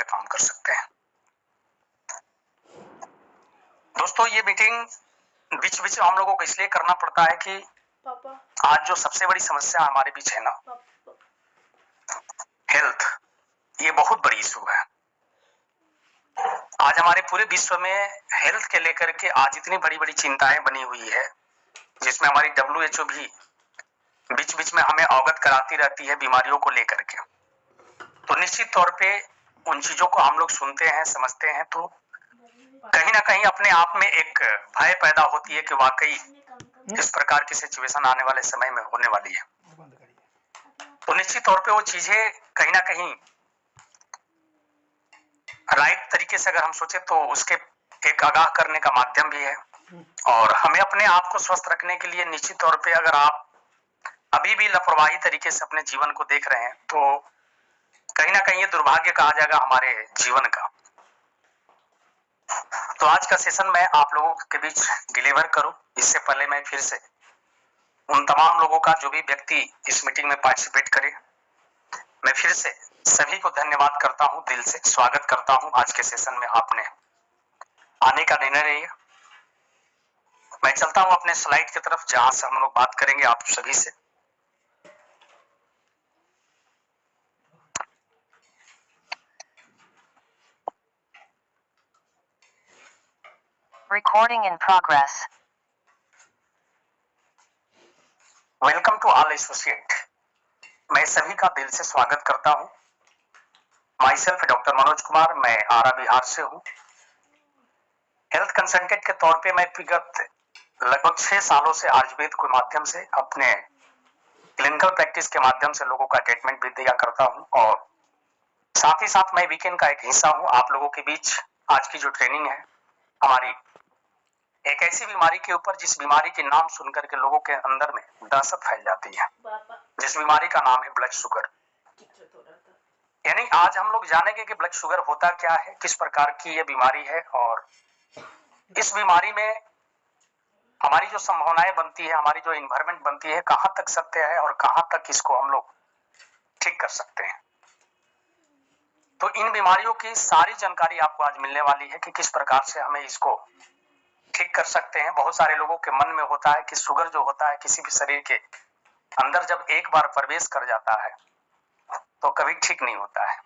काम कर सकते हैं। दोस्तों, ये मीटिंग बीच बीच में हम लोगों को इसलिए करना पड़ता है कि आज जो सबसे बड़ी समस्या हमारे बीच है ना, हेल्थ, ये बहुत बड़ी इशू है। आज हमारे पूरे विश्व में हेल्थ के लेकर के आज इतनी बड़ी बड़ी चिंताएं बनी हुई है, जिसमें हमारी WHO भी बीच बीच में हमें अवगत कराती रहती है बीमारियों को लेकर के। तो निश्चित तौर पे उन चीजों को हम लोग सुनते हैं, समझते हैं, तो कहीं ना कहीं अपने आप में एक भय पैदा होती है कि वाकई इस प्रकार की सिचुएशन आने वाले समय में होने वाली है। तो निश्चित तौर पे वो चीजें कहीं ना कहीं राइट तरीके से अगर हम सोचे तो उसके एक आगाह करने का माध्यम भी है। और हमें अपने आप को स्वस्थ रखने के लिए निश्चित तौर पे अगर आप अभी भी लापरवाही तरीके से अपने जीवन को देख रहे हैं तो कहीं ना कहीं ये दुर्भाग्य कहा जाएगा हमारे जीवन का। तो आज का सेशन मैं आप लोगों के बीच डिलीवर करूं, इससे पहले मैं फिर से उन तमाम लोगों का जो भी व्यक्ति इस मीटिंग में पार्टिसिपेट करे, मैं फिर से सभी को धन्यवाद करता हूं, दिल से स्वागत करता हूं। आज के सेशन में आपने आने का निर्णय लिया। मैं चलता हूं अपने स्लाइड की तरफ जहां से हम लोग बात करेंगे आप सभी से। Recording in progress. Welcome to all associate. मैं सभी का दिल से स्वागत करता हूं। Myself doctor Manoj Kumar, मैं आरा बिहार से हूं। हेल्थ कंसल्टेंट के तौर पे मैं विगत लगभग 6 सालों से आयुर्वेद के माध्यम से अपने क्लिनिकल प्रैक्टिस के माध्यम से लोगों का ट्रीटमेंट भी दिया करता हूं और साथ ही साथ मैं वीकेंड का एक हिस्सा हूं आप लोगों के बीच। आज की जो ट्रेनिंग है हमारी एक ऐसी बीमारी के ऊपर जिस बीमारी के नाम सुनकर के लोगों के अंदर में दहशत फैल जाती है, जिस बीमारी का नाम है ब्लड शुगर। यानी आज हम लोग जानेंगे कि ब्लड शुगर होता क्या है, किस प्रकार की ये बीमारी है और इस बीमारी में हमारी जो संभावनाएं बनती है, हमारी जो इन्वायरमेंट बनती है, कहां तक सत्य है और कहां तक इसको हम लोग ठीक कर सकते हैं। तो इन बीमारियों की सारी जानकारी आपको आज मिलने वाली है कि किस प्रकार से हमें इसको ठीक कर सकते हैं। बहुत सारे लोगों के मन में होता है कि शुगर जो होता है किसी भी शरीर के अंदर जब एक बार प्रवेश कर जाता है तो कभी ठीक नहीं होता है।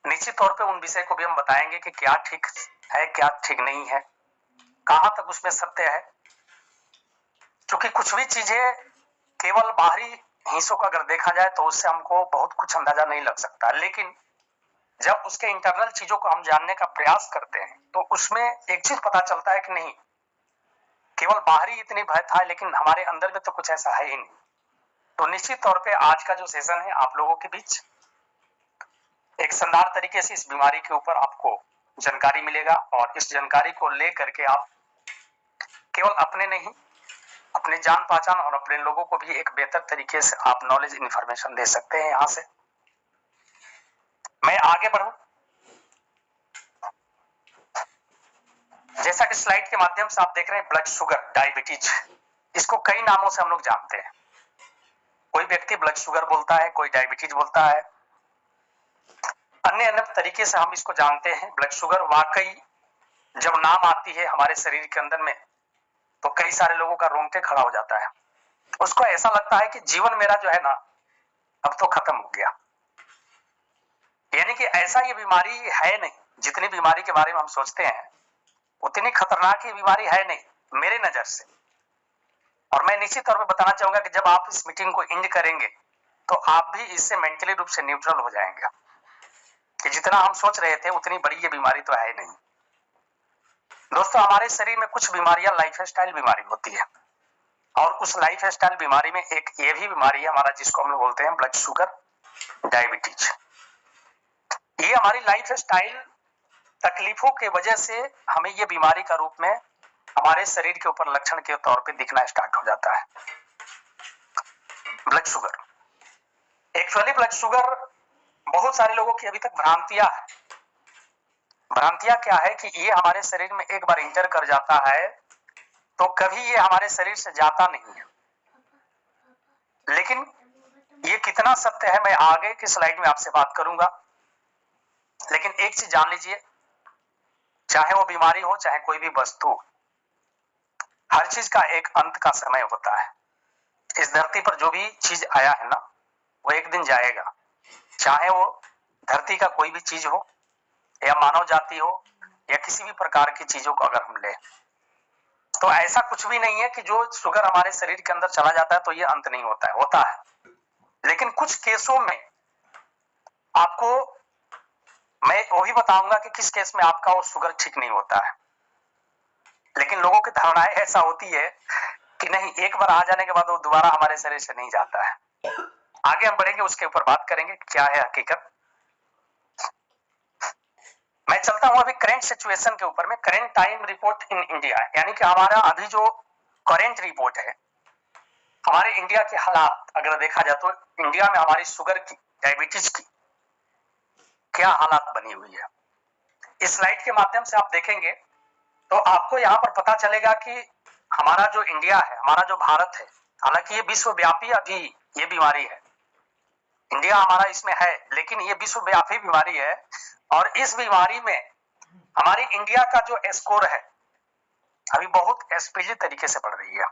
निश्चित तौर पे उन विषय को भी हम बताएंगे कि क्या ठीक है, क्या ठीक नहीं है, कहां तक उसमें सत्य है। क्योंकि कुछ भी चीजें केवल बाहरी हिस्सों का अगर देखा जाए तो उससे हमको बहुत कुछ अंदाजा नहीं लग सकता, लेकिन जब उसके इंटरनल चीजों को हम जानने का प्रयास करते हैं तो उसमें एक चीज पता चलता है कि नहीं, केवल बाहरी इतनी भय था लेकिन हमारे अंदर में तो कुछ ऐसा है ही नहीं। तो निश्चित तौर पे आज का जो सेशन है आप लोगों के बीच एक शानदार तरीके से इस बीमारी के ऊपर आपको जानकारी मिलेगा और इस जानकारी को लेकर के आप केवल अपने नहीं, अपने जान पहचान और अपने लोगों को भी एक बेहतर तरीके से आप नॉलेज इंफॉर्मेशन दे सकते हैं। यहां से मैं आगे बढ़ूं। जैसा कि स्लाइड के माध्यम से आप देख रहे हैं, ब्लड शुगर, डायबिटीज, इसको कई नामों से हम लोग जानते हैं। कोई व्यक्ति ब्लड शुगर बोलता है, कोई डायबिटीज बोलता है, अन्य अन्य तरीके से हम इसको जानते हैं। ब्लड शुगर वाकई जब नाम आती है हमारे शरीर के अंदर में तो कई सारे लोगों का रोंगटे खड़ा हो जाता है। उसको ऐसा लगता है कि जीवन मेरा जो है ना अब तो खत्म हो गया। यानी कि ऐसा ये बीमारी है नहीं, जितनी बीमारी के बारे में हम सोचते हैं उतनी खतरनाक ये बीमारी है नहीं मेरे नजर से। और मैं निश्चित तौर पे बताना चाहूंगा कि जब आप इस मीटिंग को एंड करेंगे तो आप भी इससे मेंटली रूप से न्यूट्रल हो जाएंगे कि जितना हम सोच रहे थे उतनी बड़ी ये बीमारी तो है नहीं। दोस्तों, हमारे शरीर में कुछ बीमारियां लाइफ स्टाइल बीमारी होती है और उस लाइफ स्टाइल बीमारी में एक ये भी बीमारी है हमारा, जिसको हम लोग बोलते हैं ब्लड शुगर, डायबिटीज। ये हमारी लाइफ स्टाइल तकलीफों के वजह से हमें ये बीमारी का रूप में हमारे शरीर के ऊपर लक्षण के तौर पे दिखना स्टार्ट हो जाता है। Blood sugar, actually blood sugar बहुत सारे लोगों की अभी तक भ्रांतियां है। भ्रांतियां क्या है कि ये हमारे शरीर में एक बार इंटर कर जाता है तो कभी ये हमारे शरीर से जाता नहीं है। लेकिन ये कितना सत्य है मैं आगे की स्लाइड में आपसे बात करूंगा। लेकिन एक चीज जान लीजिए, चाहे वो बीमारी हो चाहे कोई भी वस्तु, हर चीज का एक अंत का समय होता है। इस धरती पर जो भी चीज आया है ना, वो एक दिन जाएगा। चाहे वो धरती का कोई भी चीज हो या मानव जाति हो या किसी भी प्रकार की चीजों को अगर हम ले, तो ऐसा कुछ भी नहीं है कि जो शुगर हमारे शरीर के अंदर चला जाता है तो ये अंत नहीं होता है, होता है। लेकिन कुछ केसों में आपको मैं वही बताऊंगा कि किस केस में आपका वो शुगर ठीक नहीं होता है। लेकिन लोगों की धारणाएं ऐसा होती है कि नहीं, एक बार आ जाने के बाद वो दोबारा हमारे शरीर से नहीं जाता है। आगे हम बढ़ेंगे, उसके ऊपर बात करेंगे क्या है हकीकत। मैं चलता हूं अभी करंट सिचुएशन के ऊपर में, current time report in India, यानी कि हमारा अभी जो करंट रिपोर्ट है हमारे इंडिया के हालात अगर देखा जाए तो इंडिया में हमारी शुगर की, डायबिटीज की क्या हालात बनी हुई है। इस स्लाइड के माध्यम से आप देखेंगे तो आपको यहाँ पर पता चलेगा कि हमारा जो इंडिया है, हमारा जो भारत है, हालांकि ये विश्वव्यापी अभी ये बीमारी है, इंडिया हमारा इसमें है, लेकिन ये विश्वव्यापी बीमारी है। और इस बीमारी में हमारी इंडिया का जो स्कोर है अभी बहुत स्पीडी तरीके से बढ़ रही है।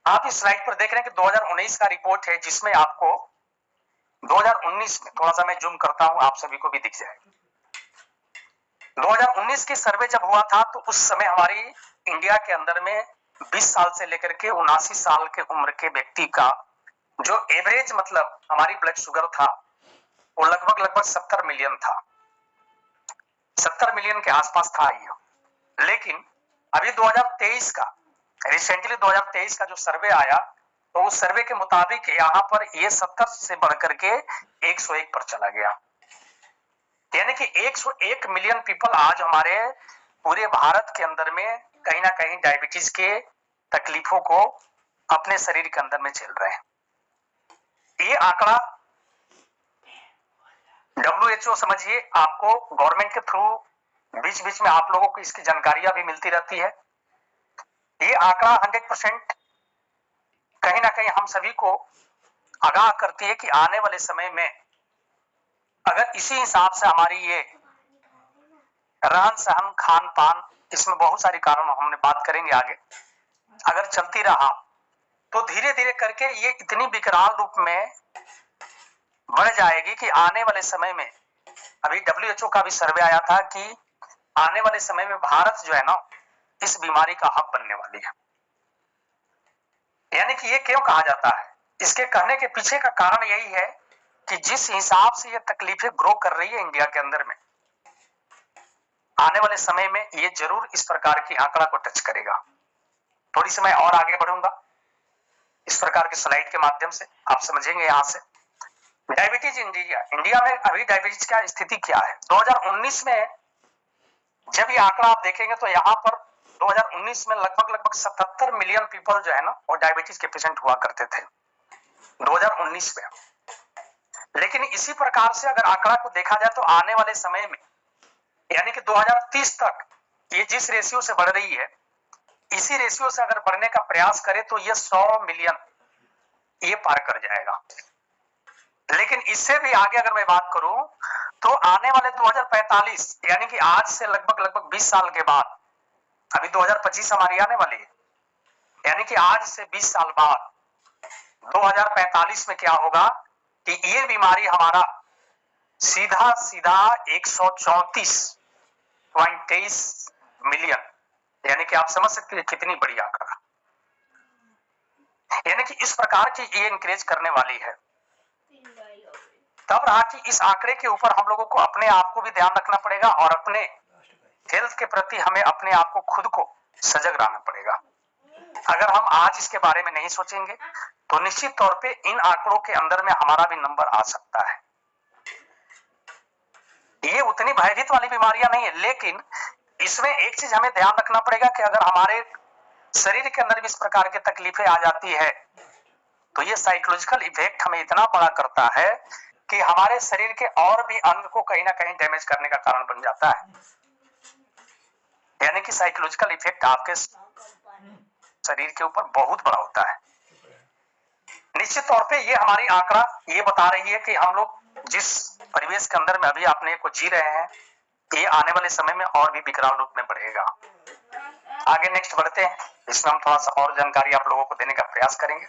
आप इस स्लाइड पर देख रहे हैं कि 2019 का रिपोर्ट है, जिसमें आपको 2019 में, थोड़ा सा मैं जूम करता हूं आप सभी को भी दिख जाए, 2019 की सर्वे जब हुआ था तो उस समय हमारी इंडिया के अंदर में 20 साल से लेकर के 79 साल के उम्र के व्यक्ति का जो एवरेज मतलब हमारी ब्लड शुगर था वो लगभग 70 मिलियन था, 70 मिलियन के आसपास था ये। लेकिन अभी 2023 का, रिसेंटली 2023 का जो सर्वे आया तो उस सर्वे के मुताबिक यहाँ पर ये 70 से बढ़कर के 101 पर चला गया। यानी कि 101 मिलियन पीपल आज हमारे पूरे भारत के अंदर में कहीं ना कहीं डायबिटीज के तकलीफों को अपने शरीर के अंदर में झेल रहे हैं। ये आंकड़ा WHO समझिए, आपको गवर्नमेंट के थ्रू बीच बीच में आप लोगों को इसकी जानकारियां भी मिलती रहती है। ये आंकड़ा 100% कहीं ना कहीं हम सभी को आगाह करती है कि आने वाले समय में अगर इसी हिसाब से हमारी ये रहन सहन खान पान, इसमें बहुत सारी कारण हमने बात करेंगे आगे, अगर चलती रहा तो धीरे धीरे करके ये इतनी विकराल रूप में बढ़ जाएगी कि आने वाले समय में, अभी WHO का भी सर्वे आया था कि आने वाले समय में भारत जो है ना इस बीमारी का हब बनने वाली है। यानी कि ये क्यों कहा जाता है, इसके कहने के पीछे का कारण यही है कि जिस हिसाब से ये तकलीफें ग्रो कर रही है इंडिया के अंदर में, आने वाले समय में ये जरूर इस प्रकार की आंकड़ा को टच करेगा। थोड़ी सी मैं और आगे बढ़ूंगा इस प्रकार के स्लाइड के माध्यम से, आप समझेंगे यहां से डायबिटीज इंडिया में अभी डायबिटीज का स्थिति क्या है। 2019 में जब ये आंकड़ा आप देखेंगे तो यहाँ पर 2019 में लगभग 77 मिलियन पीपल जो है ना वो डायबिटीज के पेशेंट हुआ करते थे 2019 में। लेकिन इसी प्रकार से अगर आंकड़ा को देखा जाए तो आने वाले समय में, यानी कि 2030 तक ये जिस रेशियो से बढ़ रही है, इसी रेशियो से अगर बढ़ने का प्रयास करे तो ये 100 मिलियन ये पार कर जाएगा। लेकिन इससे भी आगे अगर मैं बात करूं तो आने वाले 2045, यानी कि आज से लगभग 20 साल के बाद, अभी 2025 हमारी आने वाली है, यानी कि आज से 20 साल बाद 2045 में क्या होगा कि ये बीमारी हमारा सीधा 134.23 मिलियन, यानी कि आप समझ सकते हैं कितनी बड़ी आंकड़ा, यानी कि इस प्रकार की ये इंक्रीज करने वाली है। तब रहा कि इस आंकड़े के ऊपर हम लोगों को अपने आप को भी ध्यान रखना पड़ेगा और अपने हेल्थ के प्रति हमें अपने आप को खुद को सजग रहना पड़ेगा। अगर हम आज इसके बारे में नहीं सोचेंगे तो निश्चित तौर पे इन आंकड़ों के अंदर में हमारा भी नंबर आ सकता है। ये उतनी भयभीत वाली बीमारियां नहीं है, लेकिन इसमें एक चीज हमें ध्यान रखना पड़ेगा कि अगर हमारे शरीर के अंदर भी इस प्रकार की तकलीफें आ जाती है तो ये साइकोलॉजिकल इफेक्ट हमें इतना बड़ा करता है कि हमारे शरीर के और भी अंग को कहीं ना कहीं डैमेज करने का कारण बन जाता है। यानी कि साइकोलॉजिकल इफेक्ट आपके शरीर के ऊपर बहुत बड़ा होता है। निश्चित तौर पे ये हमारी आंकड़ा ये बता रही है कि हम लोग जिस परिवेश के अंदर में अभी आपने को जी रहे हैं, ये आने वाले समय में और भी विकराल रूप में बढ़ेगा। आगे नेक्स्ट बढ़ते हैं, इसमें हम थोड़ा सा और जानकारी आप लोगों को देने का प्रयास करेंगे।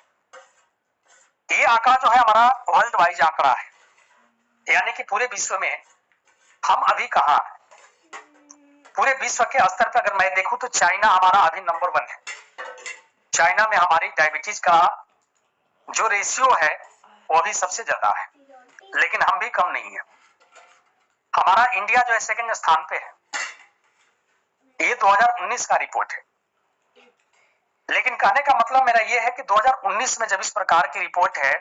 ये आंकड़ा जो है हमारा वर्ल्ड वाइज आंकड़ा है, यानी कि पूरे विश्व में हम अभी कहाँ हैं। पूरे विश्व के स्तर पर अगर मैं देखूं तो चाइना हमारा अभी नंबर 1 है। चाइना में हमारी डायबिटीज का जो रेशियो है वो भी सबसे ज्यादा है, लेकिन हम भी कम नहीं है। हमारा इंडिया जो है सेकंड स्थान पे है। ये 2019 का रिपोर्ट है, लेकिन कहने का मतलब मेरा ये है कि 2019 में जब इस प्रकार की रिपोर्ट है,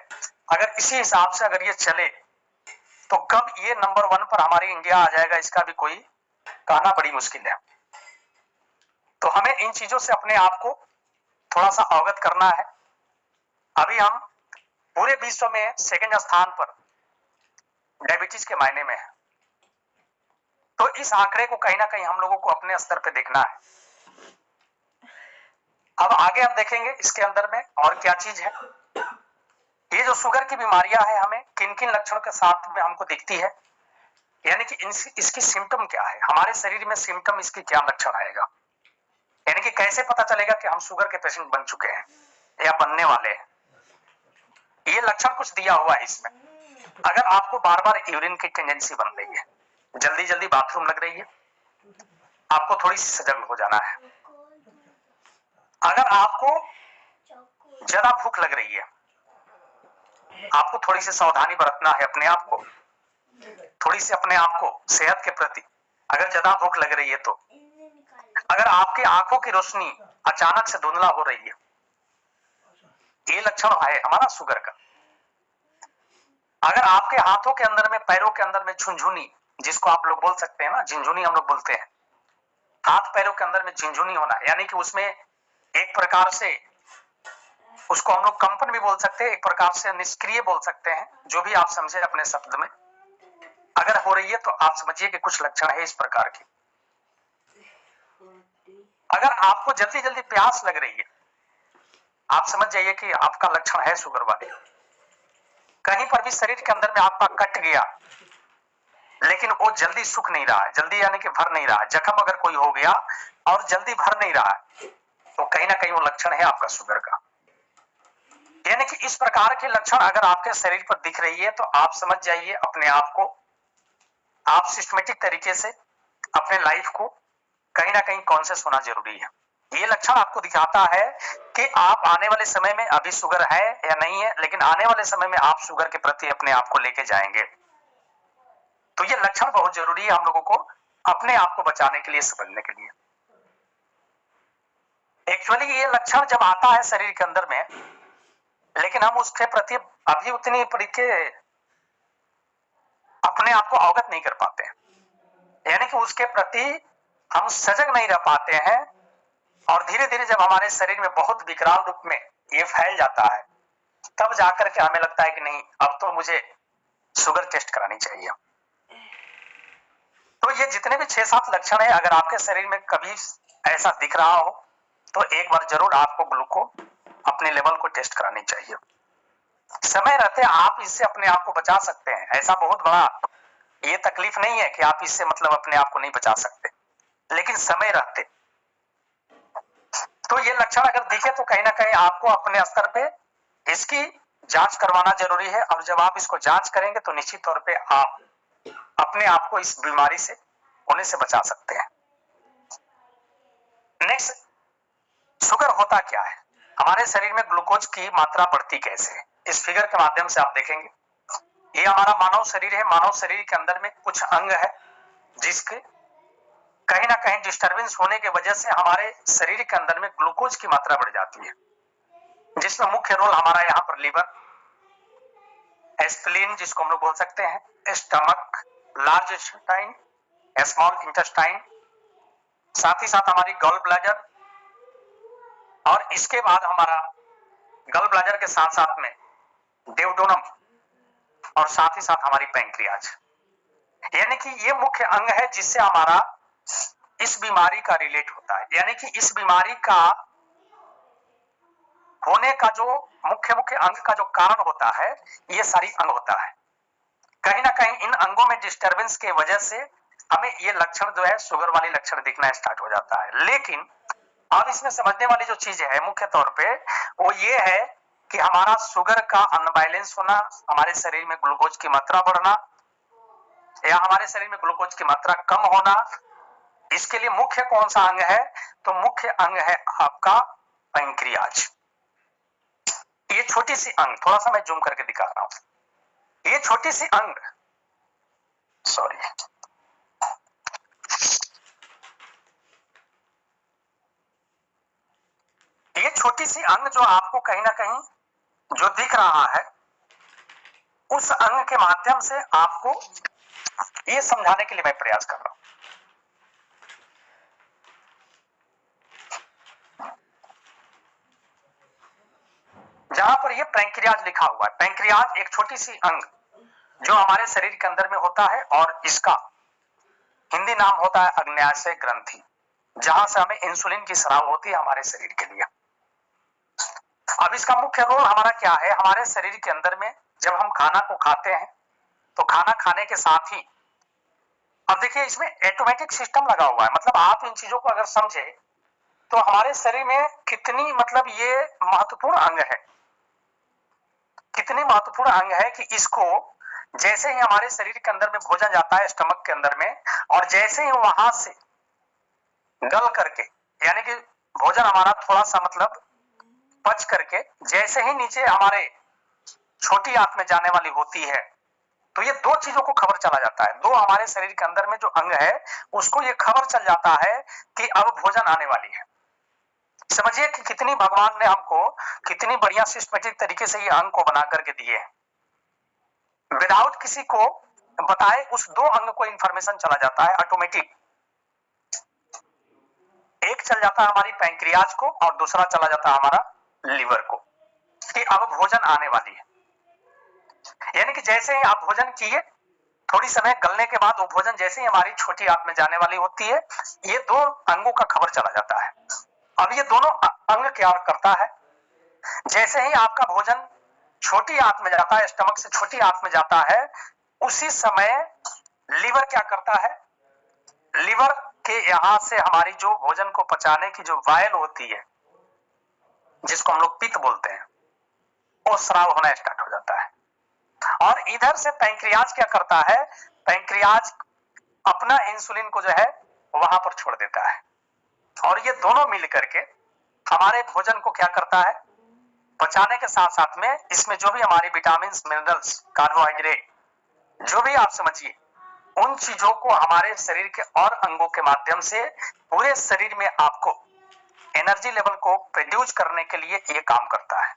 अगर इसी हिसाब से अगर ये चले तो कब ये नंबर 1 पर हमारी इंडिया आ जाएगा, इसका भी कोई कहना बड़ी मुश्किल है। तो हमें इन चीजों से अपने आप को थोड़ा सा अवगत करना है। अभी हम पूरे विश्व में सेकंड स्थान पर डायबिटीज के मायने में है, तो इस आंकड़े को कहीं ना कहीं हम लोगों को अपने स्तर पे देखना है। अब आगे हम देखेंगे इसके अंदर में और क्या चीज है। ये जो शुगर की बीमारियां है, हमें किन किन लक्षणों के साथ में हमको दिखती है, यानी कि इसकी सिम्टम क्या है, हमारे शरीर में सिम्टम इसकी क्या लक्षण आएगा, यानी कि कैसे पता चलेगा कि हम शुगर के पेशेंट बन चुके हैं या बनने वाले हैं। ये लक्षण कुछ दिया हुआ है इसमें। अगर आपको बार बार यूरिन की टेंडेंसी बन रही है, जल्दी जल्दी बाथरूम लग रही है, आपको थोड़ी सी सजग हो जाना है। अगर आपको ज्यादा भूख लग रही है, आपको थोड़ी सी सावधानी बरतना है अपने आप को, थोड़ी सी अपने आप को सेहत के प्रति। अगर ज्यादा भूख लग रही है तो अगर आपकी आंखों की रोशनी अचानक से धुंधला हो रही है, ये लक्षण है हमारा शुगर का। अगर आपके हाथों के अंदर में, पैरों के अंदर में झुनझुनी, जिसको आप लोग बोल सकते हैं ना, झिनझुनी हम लोग बोलते हैं, हाथ पैरों के अंदर में झिनझुनी होना, यानी कि उसमें एक प्रकार से उसको हम लोग कंपन भी बोल सकते हैं, एक प्रकार से निष्क्रिय बोल सकते हैं, जो भी आप समझे अपने शब्द में। अगर हो रही है तो आप समझिए कि कुछ लक्षण है इस प्रकार की। अगर आपको जल्दी जल्दी प्यास लग रही है, आप समझ जाइए कि आपका लक्षण है शुगर वाले। कहीं पर भी शरीर के अंदर में आपका कट गया, लेकिन वो जल्दी सूख नहीं रहा है, जल्दी यानी कि भर नहीं रहा है, जख्म अगर कोई हो गया और जल्दी भर नहीं रहा है, तो कहीं ना कहीं वो लक्षण है आपका शुगर का। यानी कि इस प्रकार के लक्षण अगर आपके शरीर पर दिख रही है तो आप समझ जाइए अपने आप को, आप सिस्टमेटिक तरीके से अपने लाइफ को कहीं ना कहीं कॉन्शियस होना जरूरी है। ये लक्षण आपको दिखाता है कि आप आने वाले समय में, अभी शुगर है या नहीं है, लेकिन आने वाले समय में आप शुगर के प्रति अपने आप को लेके जाएंगे। तो ये लक्षण बहुत जरूरी है हम लोगों को अपने आप को बचाने के लिए, समझने के लिए। एक्चुअली ये लक्षण जब आता है शरीर के अंदर में, लेकिन हम उसके प्रति अभी उतनी तरीके अपने आप को अवगत नहीं कर पाते हैं, यानी कि उसके प्रति हम सजग नहीं रह पाते हैं। और धीरे धीरे जब हमारे शरीर में बहुत विकराल रूप में ये फैल जाता है, तब जाकर के हमें लगता है कि नहीं, अब तो मुझे शुगर टेस्ट करानी चाहिए। तो ये जितने भी 6-7 लक्षण है, अगर आपके शरीर में कभी ऐसा दिख रहा हो तो एक बार जरूर आपको ग्लूकोज अपने लेवल को टेस्ट करानी चाहिए। समय रहते आप इससे अपने आप को बचा सकते हैं, ऐसा बहुत बड़ा ये तकलीफ नहीं है कि आप इससे मतलब अपने आप को नहीं बचा सकते, लेकिन समय रहते। तो ये लक्षण अगर दिखे तो कहीं ना कहीं आपको अपने स्तर पे इसकी जांच करवाना जरूरी है। और जब आप इसको जांच करेंगे तो निश्चित तौर पे आप अपने आप को इस बीमारी से होने से बचा सकते हैं। नेक्स्ट, शुगर होता क्या है, हमारे शरीर में ग्लूकोज की मात्रा बढ़ती कैसे है, इस फिगर के माध्यम से आप देखेंगे। ये हमारा मानव शरीर है, मानव शरीर के अंदर में कुछ अंग है जिसके कहीं ना कहीं डिस्टरबेंस होने की वजह से हमारे शरीर के अंदर में ग्लूकोज की मात्रा बढ़ जाती है, जिसमें मुख्य रोल हमारा यहाँ पर लीवर, स्प्लीन जिसको हम लोग बोल सकते हैं, stomach, large intestine, small intestine, साथ ही साथ हमारी गॉल ब्लैडर, और इसके बाद हमारा गॉल ब्लैडर के साथ साथ में डेवडोनम, और साथ ही साथ हमारी पैंक्रियाज। यानी कि ये मुख्य अंग है जिससे हमारा इस बीमारी का रिलेट होता है, यानी कि इस बीमारी का होने का जो मुख्य अंग का जो कारण होता है, ये सारी अंग होता है। कहीं ना कहीं इन अंगों में डिस्टरबेंस के वजह से हमें ये लक्षण जो है शुगर वाले लक्षण दिखना स्टार्ट हो जाता है। लेकिन अब इसमें समझने वाली जो चीज है मुख्य तौर पे वो ये है कि हमारा शुगर का अनबैलेंस होना, हमारे शरीर में ग्लूकोज की मात्रा बढ़ना या हमारे शरीर में ग्लूकोज की मात्रा कम होना, इसके लिए मुख्य कौन सा अंग है? तो मुख्य अंग है आपका पैंक्रियाज। ये छोटी सी अंग, थोड़ा सा मैं जूम करके दिखा रहा हूं, ये छोटी सी अंग, सॉरी, ये छोटी सी अंग जो आपको कहीं ना कहीं जो दिख रहा है, उस अंग के माध्यम से आपको ये समझाने के लिए मैं प्रयास कर रहा हूं। जहां पर ये पैंक्रियाज लिखा हुआ है, पैंक्रियाज एक छोटी सी अंग जो हमारे शरीर के अंदर में होता है और इसका हिंदी नाम होता है अग्न्याशय ग्रंथि, जहां से हमें इंसुलिन की स्राव होती है हमारे शरीर के लिए। अब इसका मुख्य रोल हमारा क्या है? हमारे शरीर के अंदर में जब हम खाना को खाते हैं तो खाना खाने के साथ ही, अब देखिए इसमें ऑटोमेटिक सिस्टम लगा हुआ है, मतलब आप इन चीजों को अगर समझे तो हमारे शरीर में कितनी, मतलब ये महत्वपूर्ण अंग है, कितनी महत्वपूर्ण अंग है कि इसको जैसे ही हमारे शरीर के अंदर में भोजन जाता है स्टमक के अंदर में, और जैसे ही वहां से गल करके, यानी कि भोजन हमारा थोड़ा सा मतलब पच करके जैसे ही नीचे हमारे छोटी आंत में जाने वाली होती है, तो ये दो चीजों को खबर चला जाता है, दो हमारे शरीर के अंदर में जो अंग है उसको ये खबर चल जाता है कि अब भोजन आने वाली है। समझिए कि कितनी भगवान ने हमको कितनी बढ़िया सिस्टमेटिक तरीके से ये अंग को बना करके दिए हैं, विदाउट किसी को बताए उस दो अंग को इंफॉर्मेशन चला जाता है ऑटोमेटिक। एक चल जाता है हमारी पैंक्रियाज को और दूसरा चला जाता है हमारा लीवर को कि अब भोजन आने वाली है। यानी कि जैसे ही आप भोजन किए, थोड़ी समय गलने के बाद वो भोजन जैसे ही हमारी छोटी आंत में जाने वाली होती है, ये दो अंगों का खबर चला जाता है। अब ये दोनों अंग क्या करता है? जैसे ही आपका भोजन छोटी आंत में जाता है, स्टमक से छोटी आंत में जाता है, उसी समय लीवर क्या करता है? लीवर के यहां से हमारी जो भोजन को पचाने की जो वायल होती है, जिसको हम लोग पित्त बोलते हैं, वो स्राव होना स्टार्ट हो जाता है। और इधर से पैंक्रियाज क्या करता है? पैंक्रियाज अपना इंसुलिन को जो है वहां पर छोड़ देता है, और ये दोनों मिल करके हमारे भोजन को क्या करता है? पचाने के साथ साथ में इसमें जो भी हमारी विटामिन, मिनरल्स, कार्बोहाइड्रेट, जो भी आप समझिए, उन चीजों को हमारे शरीर के और अंगों के माध्यम से पूरे शरीर में आपको एनर्जी लेवल को प्रोड्यूस करने के लिए ये काम करता है।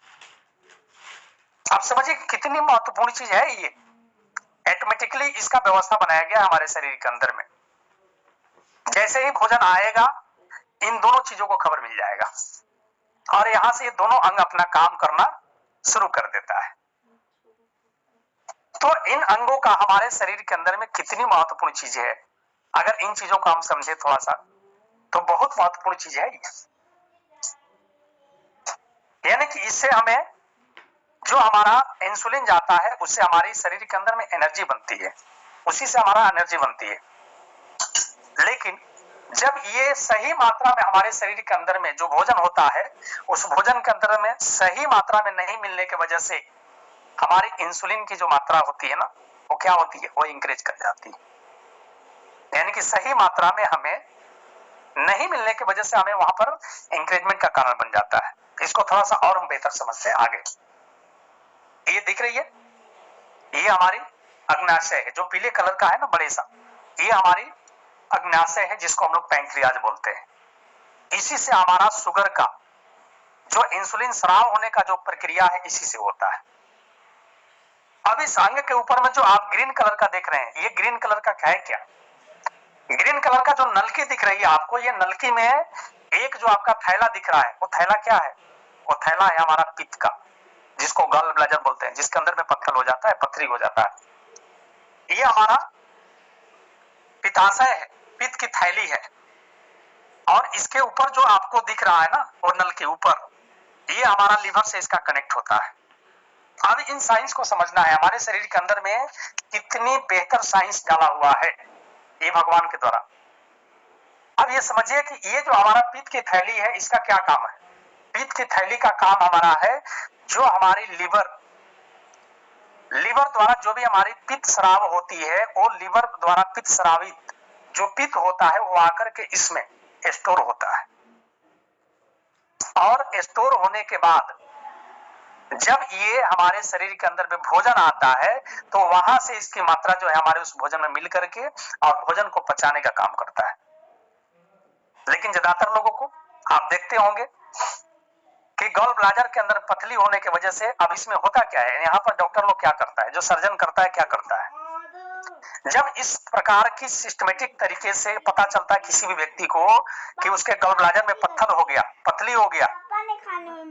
आप समझिए कि कितनी महत्वपूर्ण चीज है ये। ऑटोमेटिकली इसका व्यवस्था बनाया गया हमारे शरीर के अंदर में, जैसे ही भोजन आएगा इन दोनों चीजों को खबर मिल जाएगा और यहां से ये दोनों अंग अपना काम करना शुरू कर देता है। तो इन अंगों का हमारे शरीर के अंदर में कितनी महत्वपूर्ण चीजें है, अगर इन चीजों को हम समझे थोड़ा सा, तो बहुत महत्वपूर्ण चीज है ये। यानी कि इससे हमें जो हमारा इंसुलिन जाता है उससे हमारी शरीर के अंदर में एनर्जी बनती है, उसी से हमारा एनर्जी बनती है। लेकिन जब ये सही मात्रा में हमारे शरीर के अंदर में जो भोजन होता है, उस भोजन के अंदर में सही मात्रा में नहीं मिलने की वजह से हमारी इंसुलिन की जो मात्रा होती है ना, वो क्या होती है? वो इंक्रीज कर जाती है। यानी कि सही मात्रा में हमें नहीं मिलने की वजह से हमें वहां पर इंक्रीजमेंट का कारण बन जाता है। इसको थोड़ा सा और हम बेहतर समझते हैं आगे। ये दिख रही है, ये हमारी अग्न्याशय है, जो पीले कलर का है ना बड़े सा, ये हमारी अग्न्याशय है, जिसको हम लोग पैंक्रियाज बोलते हैं। इसी से हमारा शुगर का जो इंसुलिन स्राव होने का जो प्रक्रिया है, इसी से होता है। अब इस अंग के ऊपर में जो आप ग्रीन कलर का देख रहे हैं, ये ग्रीन कलर का क्या है? क्या ग्रीन कलर का जो नलकी दिख रही है आपको, ये नलकी में एक जो आपका थैला दिख रहा है, वो थैला क्या है? वो थैला है हमारा पित्त का, जिसको गॉल ब्लैडर बोलते हैं, जिसके अंदर में पत्थर हो जाता है, पथरी हो जाता है। ये हमारा पित्ताशय है, पित्त की थैली है। और इसके ऊपर जो आपको दिख रहा है ना, वो नल के ऊपर, ये हमारा लीवर से इसका कनेक्ट होता है। अब इन साइंस को समझना है, हमारे शरीर के अंदर में कितनी बेहतर साइंस डाला हुआ है ये भगवान के द्वारा। अब ये समझिए कि ये जो हमारा पित्त की थैली है, इसका क्या काम है? पित्त की थैली का काम हमारा है, जो हमारी लिवर द्वारा जो भी हमारी पित्त स्राव होती है, वो लिवर द्वारा पित्त स्रावित जो पित्त होता है, वो आकर के इसमें स्टोर होता है। और स्टोर होने के बाद जब ये हमारे शरीर के अंदर में भोजन आता है, तो वहां से इसकी मात्रा जो है हमारे उस भोजन में मिल करके और भोजन को पचाने का काम करता है। लेकिन ज्यादातर लोगों को आप देखते होंगे कि गॉल ब्लाडर के अंदर पथरी होने की वजह से, अब इसमें होता क्या है, यहाँ पर डॉक्टर लोग क्या करता है, जो सर्जन करता है क्या करता है, जब इस प्रकार की सिस्टमेटिक तरीके से पता चलता है किसी भी व्यक्ति को कि उसके गॉल ब्लाडर में पत्थर हो गया, पथरी हो गया,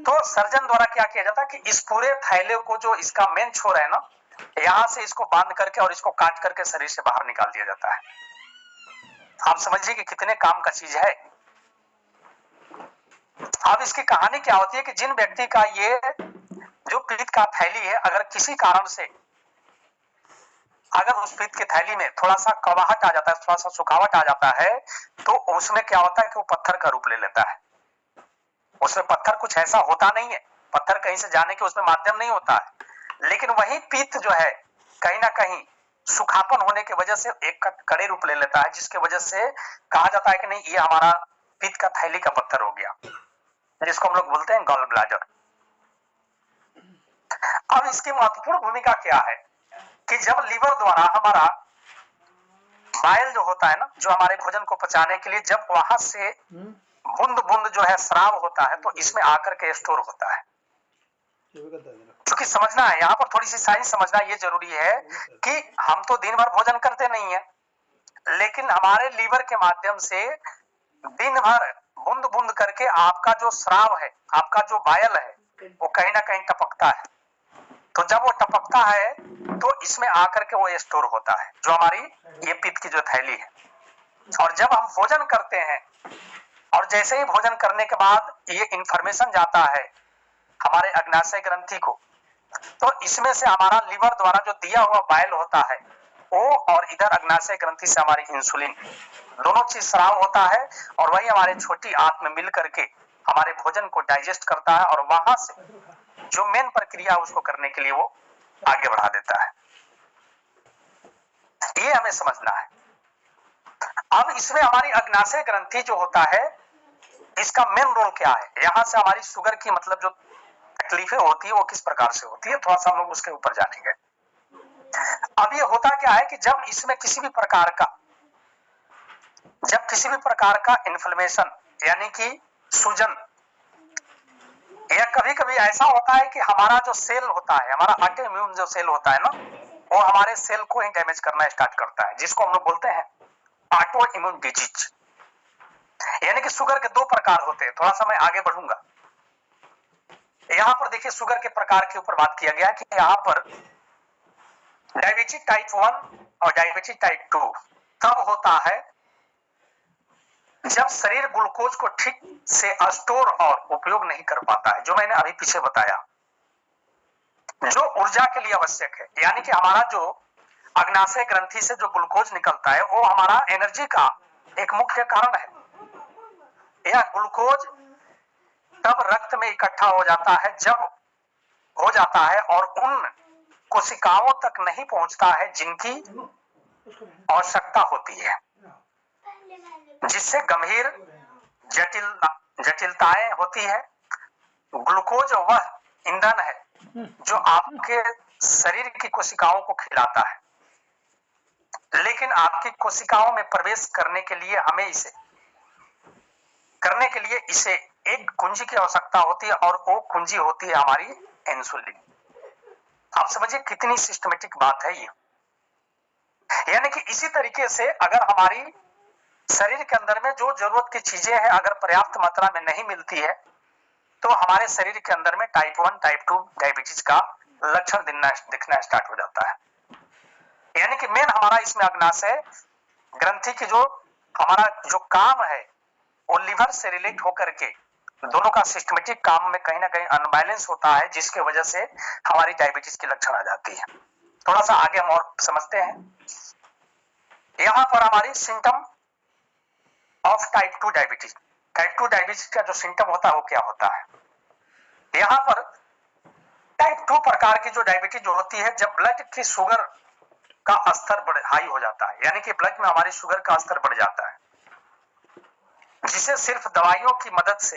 तो सर्जन द्वारा क्या किया जाता है कि इस पूरे थैले को, जो इसका मेन छोर है ना, यहां से इसको बांध करके और इसको काट करके शरीर से बाहर निकाल दिया जाता है। आप समझिए कि कितने काम का चीज है। अब इसकी कहानी क्या होती है कि जिन व्यक्ति का ये जो पित्त का थैली है, अगर किसी कारण से अगर उस पित्त की थैली में थोड़ा सा कवाहट आ जाता है, थोड़ा सा सुखावट आ जाता है, तो उसमें क्या होता है कि वो पत्थर का रूप ले लेता है। उसमें पत्थर कुछ ऐसा होता नहीं है, पत्थर कहीं से जाने के उसमें माध्यम नहीं होता है, लेकिन वही पित्त जो है कहीं ना कहीं सुखापन होने की वजह से एक कड़े रूप ले लेता है, जिसके वजह से कहा जाता है कि नहीं, ये हमारा पित्त का थैली का पत्थर हो गया, जिसको हम लोग बोलते हैं गॉल ब्लैडर। अब इसकी महत्वपूर्ण भूमिका क्या है कि जब लिवर द्वारा हमारा बाइल जो होता है ना, जो हमारे भोजन को पचाने के लिए, जब वहां से बूंद बूंद जो है स्राव होता है, तो इसमें आकर के स्टोर होता है। क्योंकि समझना है, यहाँ पर थोड़ी सी साइंस समझना ये जरूरी है कि हम तो दिन भर भोजन करते नहीं है, लेकिन हमारे लीवर के माध्यम से दिन भर बूंद बूंद करके आपका जो स्राव है, आपका जो बायल है, वो कहीं ना कहीं टपकता है। तो जब वो टपकता है तो इसमें आकर के वो स्टोर होता है, जो हमारी ये पित्त की जो थैली है। और जब हम भोजन करते हैं, और जैसे ही भोजन करने के बाद ये इंफॉर्मेशन जाता है हमारे अग्नाशय ग्रंथि को, तो इसमें से हमारा लिवर द्वारा जो दिया हुआ बाइल होता है वो, और इधर अग्नाशय ग्रंथि से हमारी इंसुलिन, दोनों चीज स्राव होता है, और वही हमारे छोटी आंत में मिल करके हमारे भोजन को डाइजेस्ट करता है, और वहां से जो मेन प्रक्रिया उसको करने के लिए वो आगे बढ़ा देता है। ये हमें समझना है। अब इसमें हमारी अग्नाशय ग्रंथि जो होता है, इसका मेन रोल क्या है, यहां से हमारी शुगर की मतलब जो तकलीफें होती है वो किस प्रकार से होती है, थोड़ा सा हम लोग उसके ऊपर जानेंगे। अब ये होता क्या है कि जब इसमें किसी भी प्रकार का इन्फ्लेमेशन यानी कि सूजन, या कभी कभी ऐसा होता है कि हमारा जो सेल होता है, हमारा ऑटो इम्यून जो सेल होता है ना, वो हमारे सेल को ही डैमेज करना स्टार्ट करता है, जिसको हम लोग बोलते हैं ऑटो इम्यून डिजीज। यानी कि शुगर के दो प्रकार होते हैं, थोड़ा सा मैं आगे बढ़ूंगा। यहां पर देखिए शुगर के प्रकार के ऊपर बात किया गया कि यहां पर डायबिटीज टाइप 1 और डायबिटीज टाइप 2 तब होता है जब शरीर ग्लूकोज को ठीक से स्टोर और उपयोग नहीं कर पाता है, जो मैंने अभी पीछे बताया, जो ऊर्जा के लिए आवश्यक है। यानी कि हमारा जो अग्नाशय ग्रंथि से जो ग्लूकोज निकलता है वो हमारा एनर्जी का एक मुख्य कारण है। यह ग्लूकोज तब रक्त में इकट्ठा हो जाता है, जब हो जाता है और उन कोशिकाओं तक नहीं पहुंचता है जिनकी आवश्यकता होती है, जिससे गंभीर जटिलताएं होती है। ग्लूकोज वह ईंधन है जो आपके शरीर की कोशिकाओं को खिलाता है, लेकिन आपकी कोशिकाओं में प्रवेश करने के लिए इसे एक कुंजी की आवश्यकता होती है, और वो कुंजी होती है हमारी इंसुलिन। आप समझिए कितनी सिस्टमेटिक बात है ये। यानी कि इसी तरीके से अगर हमारी शरीर के अंदर में जो जरूरत की चीजें हैं अगर पर्याप्त मात्रा में नहीं मिलती है, तो हमारे शरीर के अंदर में टाइप 1 टाइप 2 डायबिटीज का लक्षण दिखना स्टार्ट हो जाता है। यानी कि मेन हमारा इसमें अग्नाशय ग्रंथि की जो हमारा जो काम है वो लिवर से रिलेट होकर के दोनों का सिस्टमेटिक काम में कहीं ना कहीं अनबैलेंस होता है, जिसके वजह से हमारी डायबिटीज के लक्षण आ जाती है। थोड़ा सा आगे हम और समझते हैं। यहां पर हमारी symptom of type 2 diabetes, type 2 diabetes का जो सिम्टम होता है वो क्या होता है। यहां पर टाइप 2 प्रकार की जो डायबिटीज जो होती है, जब ब्लड की शुगर का स्तर हाई हो जाता है, यानी कि ब्लड में हमारी शुगर का स्तर बढ़ जाता है, जिसे सिर्फ दवाइयों की मदद से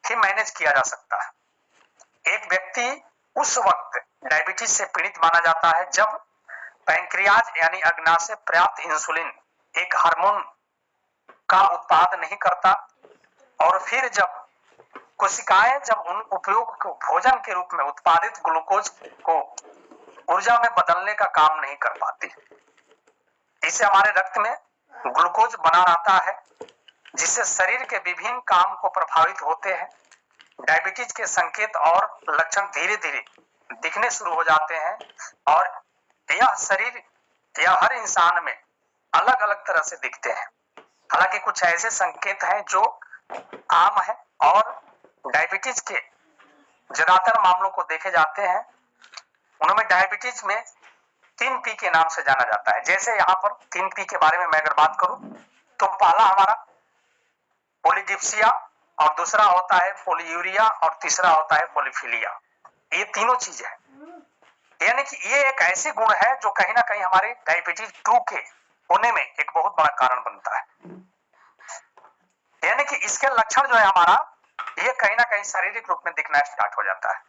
ही मैनेज किया जा सकता है। एक व्यक्ति उस वक्त डायबिटीज से पीड़ित माना जाता है जब पैंक्रियाज यानी अग्नाशय पर्याप्त इंसुलिन, एक हार्मोन का उत्पादन नहीं करता, और फिर जब कोशिकाएं जब उन उपयोग को भोजन के रूप में उत्पादित ग्लूकोज को ऊर्जा में बदलने का काम नहीं कर पाती। इससे हमारे रक्त में ग्लूकोज बना रहता है, जिससे शरीर के विभिन्न काम को प्रभावित होते हैं। डायबिटीज के संकेत और लक्षण धीरे धीरे दिखने शुरू हो जाते हैं, और यह शरीर या हर इंसान में अलग अलग तरह से दिखते हैं। हालांकि कुछ ऐसे संकेत हैं जो आम है और डायबिटीज के ज्यादातर मामलों को देखे जाते हैं। उनमें डायबिटीज में 3P के नाम से जाना जाता है। जैसे यहाँ पर 3P के बारे में मैं अगर बात करूं तो पहला हमारा पॉलीडिप्सिया, और दूसरा होता है पॉलीयूरिया, और तीसरा होता है पॉलीफिलिया। ये तीनों चीज है, यानी कि ये एक ऐसी गुण है जो कहीं ना कहीं हमारे डायबिटीज 2 के होने में एक बहुत बड़ा कारण बनता है। यानी कि इसके लक्षण जो है हमारा, ये कहीं ना कहीं शारीरिक रूप में दिखना स्टार्ट हो जाता है।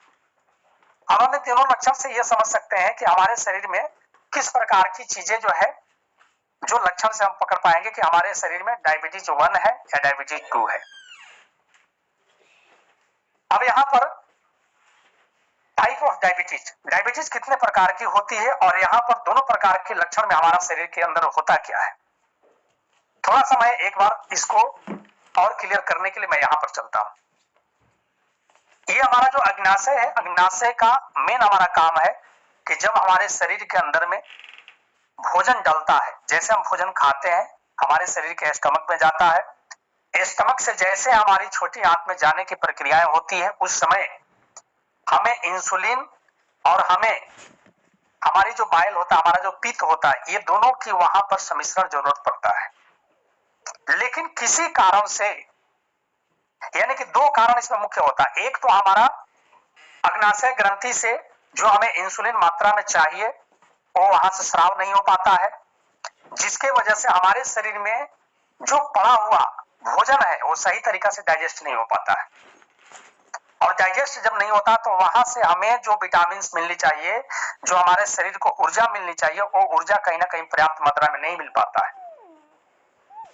अब हम इन तीनों लक्षण से ये समझ सकते हैं कि हमारे शरीर में किस प्रकार की चीजें जो है, जो लक्षण से हम पकड़ पाएंगे कि हमारे शरीर में डायबिटीज 1 है या डायबिटीज 2 है। अब यहां पर टाइप ऑफ डायबिटीज, डायबिटीज कितने प्रकार की होती है, और यहां पर दोनों प्रकार के लक्षण में हमारा शरीर के अंदर होता क्या है। थोड़ा सा मैं एक बार इसको और क्लियर करने के लिए मैं यहां पर चलता हूं। ये हमारा जो अग्नाशय है, अग्नाशय का मेन हमारा काम है कि जब हमारे शरीर के अंदर में भोजन डलता है, जैसे हम भोजन खाते हैं, हमारे शरीर के स्टमक में जाता है। स्टमक से जैसे हमारी छोटी आंत में जाने की प्रक्रियाएं होती है, उस समय हमें इंसुलिन और हमें हमारी जो बाइल होता है, हमारा जो पित्त होता है, ये दोनों की वहां पर सम्मिश्रण जरूरत पड़ता है। लेकिन किसी कारण से, यानी कि 2 कारण इसमें मुख्य होता है। एक तो हमारा अग्नाशय ग्रंथि से जो हमें इंसुलिन मात्रा में चाहिए वो वहां से स्राव नहीं हो पाता है, जिसके वजह से हमारे शरीर में जो पड़ा हुआ भोजन है वो सही तरीका से डाइजेस्ट नहीं हो पाता है। और डाइजेस्ट जब नहीं होता तो वहां से हमें जो विटामिन मिलनी चाहिए, जो हमारे शरीर को ऊर्जा मिलनी चाहिए, वो ऊर्जा कहीं ना कहीं पर्याप्त मात्रा में नहीं मिल पाता है।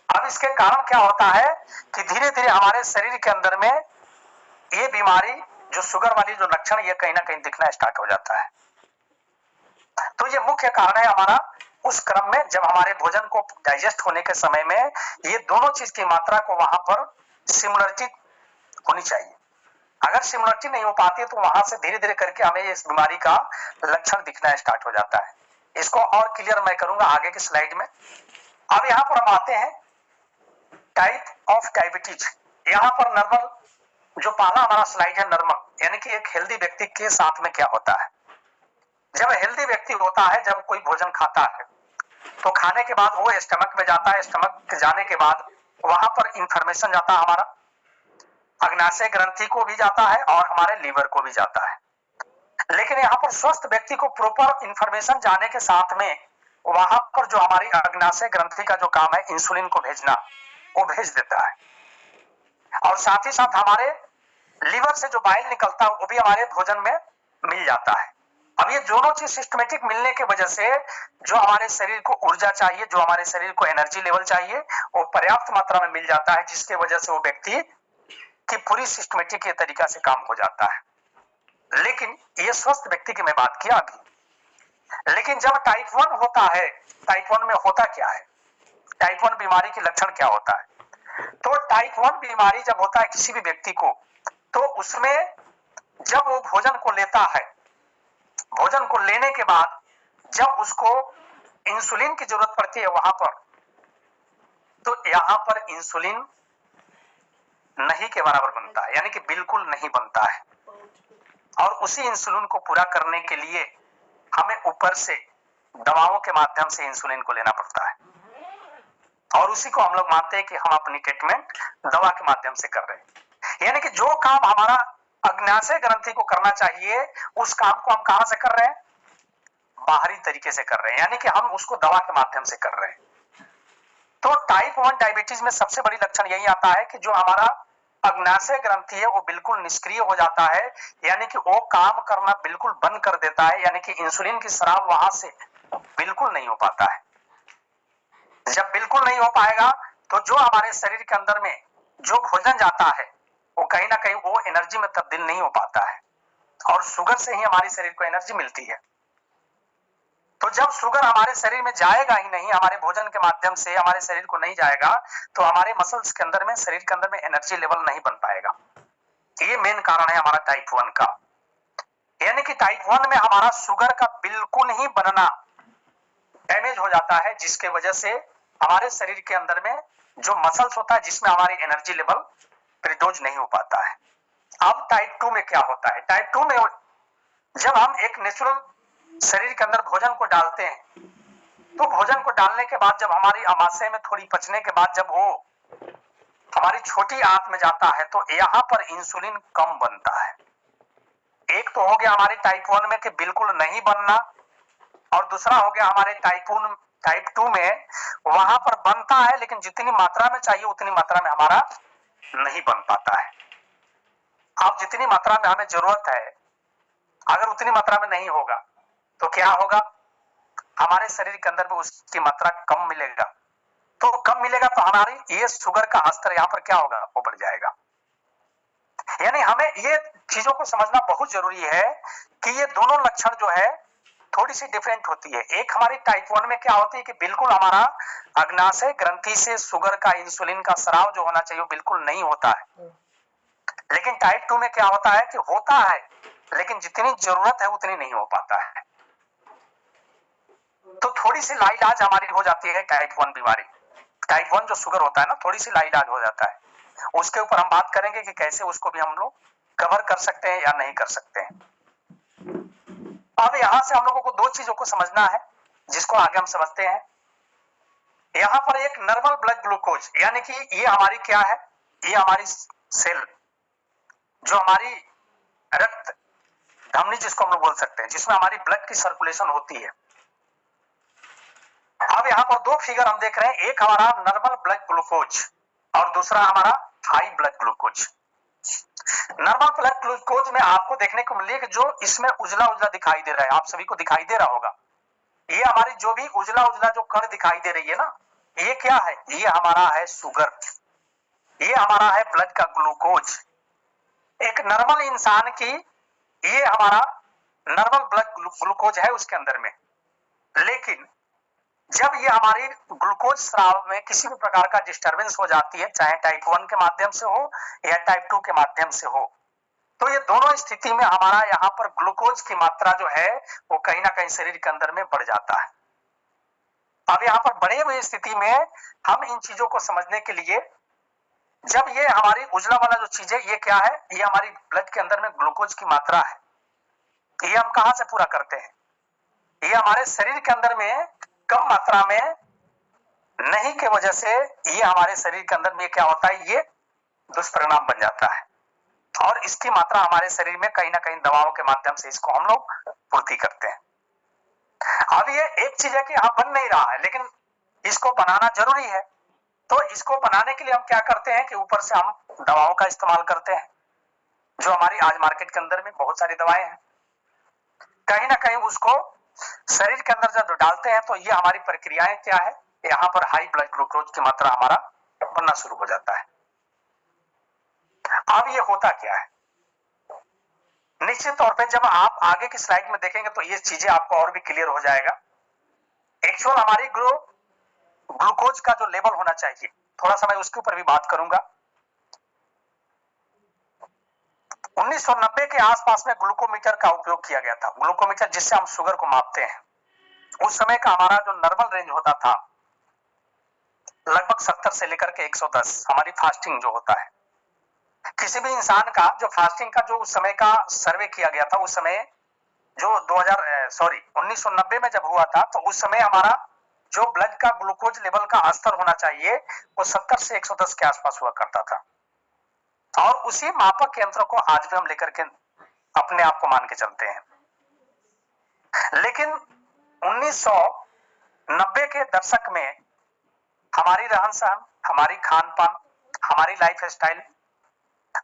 अब इसके कारण क्या होता है कि धीरे धीरे हमारे शरीर के अंदर में ये बीमारी, जो शुगर वाली जो लक्षण, ये कहीं ना कहीं दिखना स्टार्ट हो जाता है। तो ये मुख्य कारण है हमारा उस क्रम में जब हमारे भोजन को डाइजेस्ट होने के समय में ये दोनों चीज की मात्रा को वहां पर सिमिलरिटी होनी चाहिए। अगर सिमिलरिटी नहीं हो पाती तो वहां से धीरे धीरे करके हमें इस बीमारी का लक्षण दिखना स्टार्ट हो जाता है। इसको और क्लियर मैं करूंगा आगे की स्लाइड में। अब यहाँ पर हम आते हैं टाइप ऑफ डायबिटीज। यहाँ पर नॉर्मल, जो पहला हमारा स्लाइड है नॉर्मल, यानी कि एक हेल्दी व्यक्ति के साथ में क्या होता है। जब हेल्दी व्यक्ति होता है, जब कोई भोजन खाता है तो खाने के बाद वो स्टमक में जाता है, स्टमक के जाने के बाद वहां पर इंफॉर्मेशन जाता है, हमारा अग्नाशय ग्रंथि को भी जाता है और हमारे लीवर को भी जाता है। लेकिन यहाँ पर स्वस्थ व्यक्ति को प्रॉपर इंफॉर्मेशन जाने के साथ में वहां पर जो हमारी अग्नाशय ग्रंथि का जो काम है इंसुलिन को भेजना, वो भेज देता है, और साथ ही साथ हमारे लीवर से जो बाइल निकलता है वो भी हमारे भोजन में मिल जाता है। अब ये दोनों चीज सिस्टमेटिक मिलने की वजह से जो हमारे शरीर को ऊर्जा चाहिए, जो हमारे शरीर को एनर्जी लेवल चाहिए, वो पर्याप्त मात्रा में मिल जाता है, जिसके वजह से वो व्यक्ति की पूरी सिस्टमेटिक ये तरीका से काम हो जाता है। लेकिन ये स्वस्थ व्यक्ति की मैं बात किया अभी। लेकिन जब टाइप 1 होता है, टाइप 1 में होता क्या है, टाइप 1 बीमारी के लक्षण क्या होता है। तो टाइप 1 बीमारी जब होता है किसी भी व्यक्ति को, तो उसमें जब वो भोजन को लेता है, भोजन को लेने के बाद जब उसको इंसुलिन की जरूरत पड़ती है वहां पर, तो यहां पर इंसुलिन नहीं के बराबर बनता है, यानी कि बिल्कुल नहीं बनता है। और उसी इंसुलिन को पूरा करने के लिए हमें ऊपर से दवाओं के माध्यम से इंसुलिन को लेना पड़ता है, और उसी को हम लोग मानते हैं कि हम अपनी ट्रीटमेंट दवा के माध्यम से कर रहे हैं। यानी कि जो काम हमारा अग्नाशय ग्रंथि को करना चाहिए, उस काम को हम कहां से कर रहे हैं? बाहरी तरीके से कर रहे हैं, यानी कि हम उसको दवा के माध्यम से कर रहे हैं। तो टाइप 1 डायबिटीज में सबसे बड़ी लक्षण यही आता है कि जो हमारा अग्नाशय ग्रंथि है वो बिल्कुल निष्क्रिय हो जाता है, यानी कि वो काम करना बिल्कुल बंद कर देता है, यानी कि इंसुलिन की स्राव वहां से बिल्कुल नहीं हो पाता है। जब बिल्कुल नहीं हो पाएगा तो जो हमारे शरीर के अंदर में जो भोजन जाता है वो कहीं ना कहीं वो एनर्जी में तब्दील नहीं हो पाता है, और शुगर से ही हमारे शरीर को एनर्जी मिलती है। तो जब शुगर हमारे शरीर में जाएगा ही नहीं, हमारे भोजन के माध्यम से हमारे शरीर को नहीं जाएगा, तो हमारे मसल्स के अंदर में, शरीर के अंदर में एनर्जी लेवल नहीं बन पाएगा। ये मेन कारण है हमारा टाइप 1 का। यानी कि टाइप 1 में हमारा शुगर का बिल्कुल ही बनना डैमेज हो जाता है, जिसके वजह से हमारे शरीर के अंदर में जो मसल्स होता है जिसमें हमारी एनर्जी लेवल प्रोड्यूस नहीं हो पाता है। अब टाइप 2 में क्या होता है? टाइप 2 में जब हम एक नेचुरल शरीर के अंदर भोजन को डालते हैं, तो भोजन को डालने के बाद जब हमारी आमाशय में थोड़ी पचने के बाद जब वो हमारी छोटी आंत में जाता है, तो यहाँ पर इंसुलिन कम बनता है। एक तो हो गया हमारे टाइप 1 में कि बिल्कुल नहीं बनना, और दूसरा हो गया हमारे टाइप 2 में वहां पर बनता है, लेकिन जितनी मात्रा में चाहिए उतनी मात्रा में हमारा नहीं बन पाता है। अब जितनी मात्रा में हमें जरूरत है, अगर उतनी मात्रा में नहीं होगा तो क्या होगा? हमारे शरीर के अंदर में उसकी मात्रा कम मिलेगा। तो कम मिलेगा तो हमारी ये शुगर का स्तर यहाँ पर क्या होगा? वो बढ़ जाएगा। यानी हमें ये चीजों को समझना बहुत जरूरी है कि ये दोनों लक्षण जो है थोड़ी सी डिफरेंट होती है। एक हमारी टाइप 1 में क्या होती है कि बिल्कुल हमारा अग्नाशय ग्रंथि से शुगर का, इंसुलिन का स्राव जो होना चाहिए वो बिल्कुल नहीं होता है। लेकिन टाइप 2 में क्या होता है कि होता है, लेकिन जितनी जरूरत है उतनी नहीं हो पाता है। तो थोड़ी सी लाइलाज हमारी हो जाती है टाइप 1 बीमारी। टाइप 1 जो शुगर होता है ना, थोड़ी सी लाइलाज हो जाता है। उसके ऊपर हम बात करेंगे कि कैसे उसको भी हम लोग कवर कर सकते हैं या नहीं कर सकते हैं। अब यहां से हम लोगों को दो चीजों को समझना है, जिसको आगे हम समझते हैं। यहां पर एक नॉर्मल ब्लड ग्लूकोज, यानी कि ये हमारी क्या है? ये हमारी सेल, जो हमारी रक्त धमनी जिसको हम लोग बोल सकते हैं, जिसमें हमारी ब्लड की सर्कुलेशन होती है। अब यहाँ पर दो फिगर हम देख रहे हैं, एक हमारा नॉर्मल ब्लड ग्लूकोज और दूसरा हमारा high blood glucose. Normal blood glucose में आपको देखने को मिलेगा कि जो इसमें उजला उजला दिखाई दे रहा है, आप सभी को दिखाई दे रहा होगा। ये हमारी जो भी उजला उजला जो कण दिखाई दे रही है ना, ये क्या है? ये हमारा है शुगर, ये हमारा है ब्लड का ग्लूकोज। एक नॉर्मल इंसान की ये हमारा नॉर्मल ब्लड ग्लूकोज है उसके अंदर में। लेकिन जब ये हमारी ग्लूकोज स्राव में किसी भी प्रकार का डिस्टरबेंस हो जाती है, चाहे टाइप 1 के माध्यम से हो या टाइप 2 के माध्यम से हो, तो ये दोनों स्थिति में हमारा यहाँ पर ग्लूकोज की मात्रा जो है वो कहीं ना कहीं शरीर के अंदर में बढ़ जाता है। अब यहाँ पर बढ़े हुए स्थिति में हम इन चीजों को समझने के लिए, जब ये हमारी उजला वाला जो चीज है ये क्या है? ये हमारी ब्लड के अंदर में ग्लूकोज की मात्रा है। ये हम कहां से पूरा करते हैं? ये हमारे शरीर के अंदर में कम मात्रा में नहीं के वजह से ये हमारे शरीर के अंदर में क्या होता है? ये दुष्परिणाम बन जाता है, और इसकी मात्रा हमारे शरीर में कहीं ना कहीं दवाओं के माध्यम से इसको हम लोग पूर्ति करते हैं। अब ये एक चीज है कि यहाँ बन नहीं रहा है, लेकिन इसको बनाना जरूरी है। तो इसको बनाने के लिए हम क्या करते हैं कि ऊपर से हम दवाओं का इस्तेमाल करते हैं, जो हमारी आज मार्केट के अंदर में बहुत सारी दवाएं हैं। कहीं ना कहीं उसको शरीर के अंदर जब डालते हैं तो ये हमारी प्रक्रियाएं क्या है? यहाँ पर हाई ब्लड ग्लूकोज की मात्रा हमारा बनना शुरू हो जाता है। अब ये होता क्या है? निश्चित तौर पे जब आप आगे की स्लाइड में देखेंगे तो ये चीजें आपको और भी क्लियर हो जाएगा। एक्चुअल हमारी ग्लूकोज का जो लेवल होना चाहिए, थोड़ा सा मैं उसके ऊपर भी बात करूंगा। 1990 के आसपास में ग्लूकोमीटर का उपयोग किया गया था। ग्लूकोमीटर जिससे हम शुगर को मापते हैं, उस समय का हमारा जो नॉर्मल रेंज होता था लगभग 70 से लेकर के 110, हमारी फास्टिंग जो होता है किसी भी इंसान का जो फास्टिंग का जो उस समय का सर्वे किया गया था, उस समय जो 1990 में जब हुआ था, तो उस समय हमारा जो ब्लड का ग्लूकोज लेवल का स्तर होना चाहिए वो 70 से 110 के आसपास हुआ करता था। और उसी मापक यंत्र को आज भी हम लेकर के अपने आप को मान के चलते हैं। लेकिन 1990 के दशक में हमारी रहन सहन, हमारी खान पान, हमारी लाइफ स्टाइल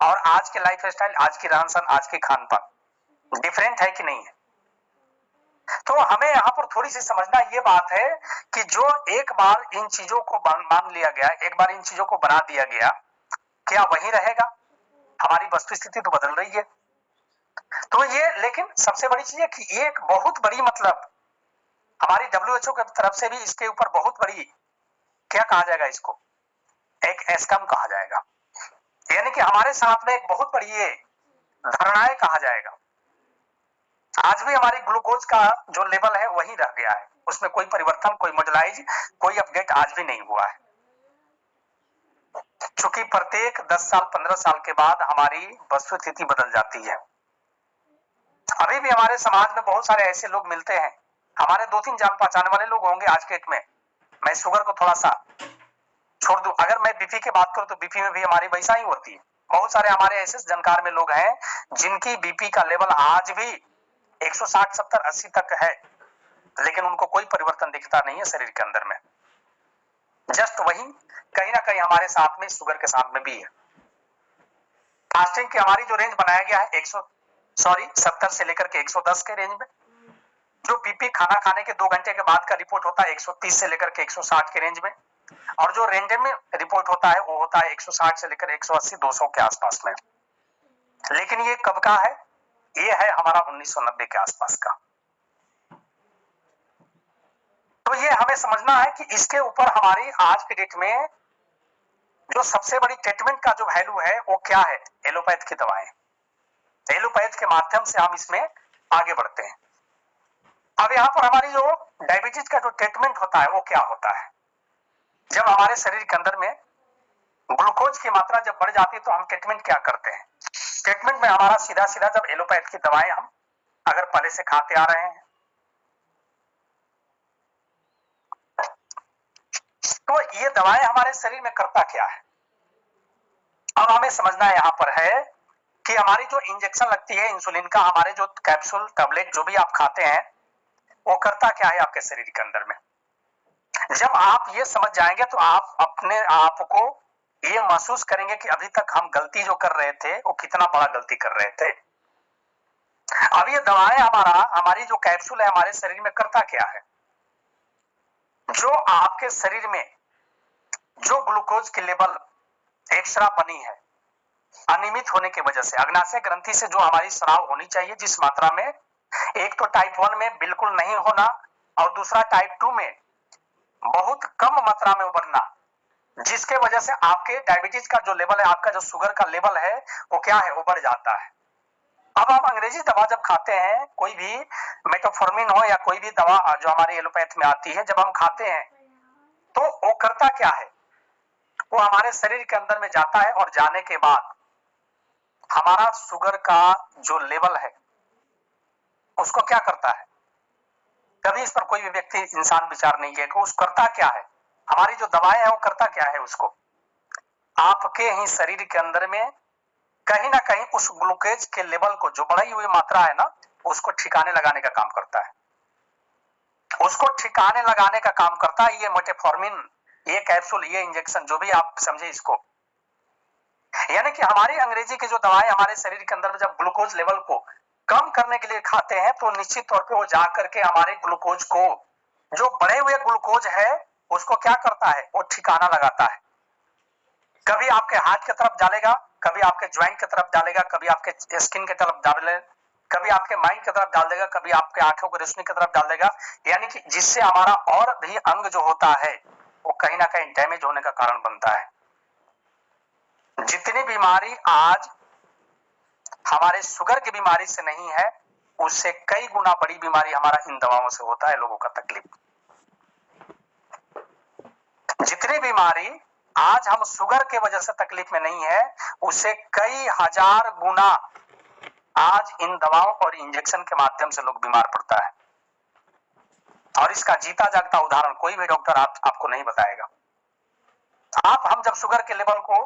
और आज के लाइफ स्टाइल, आज की रहन सहन, आज की खान पान डिफरेंट है कि नहीं है? तो हमें यहाँ पर थोड़ी सी समझना ये बात है कि जो एक बार इन चीजों को मान लिया गया, एक बार इन चीजों को बना दिया गया, क्या वही रहेगा? हमारी वस्तु स्थिति तो बदल रही है। तो ये, लेकिन सबसे बड़ी चीज है कि ये एक बहुत बड़ी, मतलब हमारी WHO की तरफ से भी इसके ऊपर बहुत बड़ी, क्या कहा जाएगा इसको, एक एस्कम कहा जाएगा, यानी कि हमारे साथ में एक बहुत बड़ी ये धारणाएं कहा जाएगा। आज भी हमारी ग्लूकोज का जो लेवल है वही रह गया है, उसमें कोई परिवर्तन, कोई मॉडलाइज, कोई अपडेट आज भी नहीं हुआ है। चूंकि प्रत्येक 10 साल 15 साल के बाद हमारी वस्तु स्थिति बदल जाती है। अभी भी हमारे समाज में बहुत सारे ऐसे लोग मिलते हैं, हमारे 2-3 जान पहचान वाले लोग होंगे आज के डेट में। मैं शुगर को थोड़ा सा छोड़ दूं, अगर मैं बीपी की बात करूं तो बीपी में भी हमारी वैसा ही होती है। बहुत सारे हमारे ऐसे जानकार में लोग हैं जिनकी बीपी का लेवल आज भी 160, 70, 80 तक है, लेकिन उनको कोई परिवर्तन दिखता नहीं है शरीर के अंदर में। जस्ट वही कहीं ना कहीं हमारे साथ में शुगर के साथ में भी है। फास्टिंग की हमारी जो रेंज बनाया गया है 70 से लेकर के 110 के रेंज में। जो बीपी खाना खाने के 2 घंटे के बाद का रिपोर्ट होता है 130 से लेकर के 160 के रेंज में, और जो रेंज में रिपोर्ट होता है वो होता है 160 से लेकर 180, 200 के आसपास में। लेकिन ये कब का है? ये है हमारा 1990 के आसपास का। तो ये हमें समझना है कि इसके ऊपर हमारी आज के डेट में जो सबसे बड़ी ट्रीटमेंट का जो वैल्यू है वो क्या है? एलोपैथ की दवाएं। एलोपैथ के माध्यम से हम इसमें आगे बढ़ते हैं। अब यहाँ पर हमारी जो डायबिटीज का जो ट्रीटमेंट होता है वो क्या होता है? जब हमारे शरीर के अंदर में ग्लूकोज की मात्रा जब बढ़ जाती है तो हम ट्रीटमेंट क्या करते हैं? ट्रीटमेंट में हमारा सीधा सीधा जब एलोपैथ की दवाएं हम अगर पहले से खाते आ रहे हैं तो ये दवाएं हमारे शरीर में करता क्या है? अब हमें समझना यहाँ पर है कि हमारी जो इंजेक्शन लगती है इंसुलिन का, हमारे जो कैप्सूल, टैबलेट जो भी आप खाते हैं, वो करता क्या है आपके शरीर के अंदर में? जब आप ये समझ जाएंगे तो आप अपने आप को ये महसूस करेंगे कि अभी तक हम गलती जो कर रहे थे वो कितना बड़ा गलती कर रहे थे। अब ये दवाएं हमारी जो कैप्सूल है हमारे शरीर में करता क्या है? जो आपके शरीर में जो ग्लूकोज की लेवल एक्स्ट्रा बनी है अनियमित होने की वजह से, अग्नाशय ग्रंथि से जो हमारी स्राव होनी चाहिए जिस मात्रा में, एक तो टाइप 1 में बिल्कुल नहीं होना और दूसरा टाइप 2 में बहुत कम मात्रा में उबरना, जिसके वजह से आपके डायबिटीज का जो लेवल है, आपका जो शुगर का लेवल है वो क्या है, वो बढ़ जाता है। अब हम अंग्रेजी दवा जब खाते हैं, कोई भी मेटफॉर्मिन हो या कोई भी दवा जो हमारी एलोपैथ में आती है, जब हम खाते हैं तो वो करता क्या है? वो हमारे शरीर के अंदर में जाता है और जाने के बाद हमारा शुगर का जो लेवल है उसको क्या करता है? कभी इस पर कोई भी व्यक्ति, इंसान विचार नहीं किया कि उस करता क्या है? हमारी जो दवाएं है वो करता क्या है? उसको आपके ही शरीर के अंदर में कहीं ना कहीं उस ग्लूकोज के लेवल को, जो बढ़ी हुई मात्रा है ना, उसको ठिकाने लगाने का काम करता है। उसको ठिकाने लगाने का काम करता है ये मेटफॉर्मिन, ये कैप्सूल, ये इंजेक्शन, जो भी आप समझे इसको। यानी कि हमारी अंग्रेजी की जो दवाएं हमारे शरीर के अंदर में जब ग्लूकोज लेवल को कम करने के लिए खाते हैं तो निश्चित तौर पे वो जा करके हमारे ग्लूकोज को, जो बढ़े हुए ग्लूकोज है उसको क्या करता है? वो ठिकाना लगाता है। कभी आपके हाथ की तरफ डालेगा, कभी आपके ज्वाइंट की तरफ डालेगा, कभी आपके स्किन की तरफ डालेगा, कभी आपके माइंड की तरफ डाल देगा, कभी आपके आंखों की रोशनी की तरफ डाल देगा। यानी कि जिससे हमारा और भी अंग जो होता है वो कहीं ना कहीं डैमेज होने का कारण बनता है। जितनी बीमारी आज हमारे शुगर की बीमारी से नहीं है, उससे कई गुना बड़ी बीमारी हमारा इन दवाओं से होता है, लोगों का तकलीफ। जितनी बीमारी आज हम शुगर के वजह से तकलीफ में नहीं है, उससे कई हजार गुना आज इन दवाओं और इंजेक्शन के माध्यम से लोग बीमार पड़ता है। और इसका जीता जागता उदाहरण कोई भी डॉक्टर आपको नहीं बताएगा। हम जब शुगर के लेवल को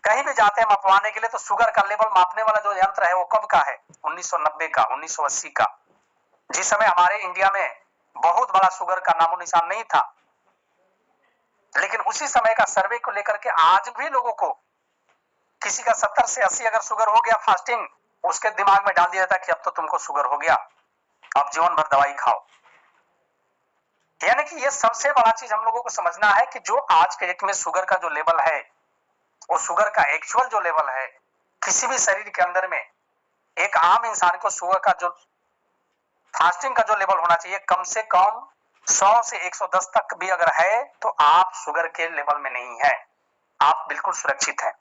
कहीं भी जाते हैं मापवाने के लिए, तो शुगर का लेवल मापने वाला जो यंत्र है वो कब का है? 1990 का, 1980 का, जिस समय हमारे इंडिया में बहुत बड़ा शुगर का नामो निशान नहीं था। लेकिन उसी समय का सर्वे को लेकर के आज भी लोगों को किसी का 70 से 80 अगर शुगर हो गया फास्टिंग, उसके दिमाग में डाल दिया जाता है कि अब तो तुमको शुगर हो गया, अब जीवन भर दवाई खाओ। यानी कि ये सबसे बड़ा चीज हम लोगों को समझना है कि जो आज के डेट में शुगर का जो लेवल है, वो शुगर का एक्चुअल जो लेवल है, किसी भी शरीर के अंदर में एक आम इंसान को शुगर का जो फास्टिंग का जो लेवल होना चाहिए, कम से कम 100 से 110 तक भी अगर है तो आप शुगर के लेवल में नहीं है, आप बिल्कुल सुरक्षित हैं।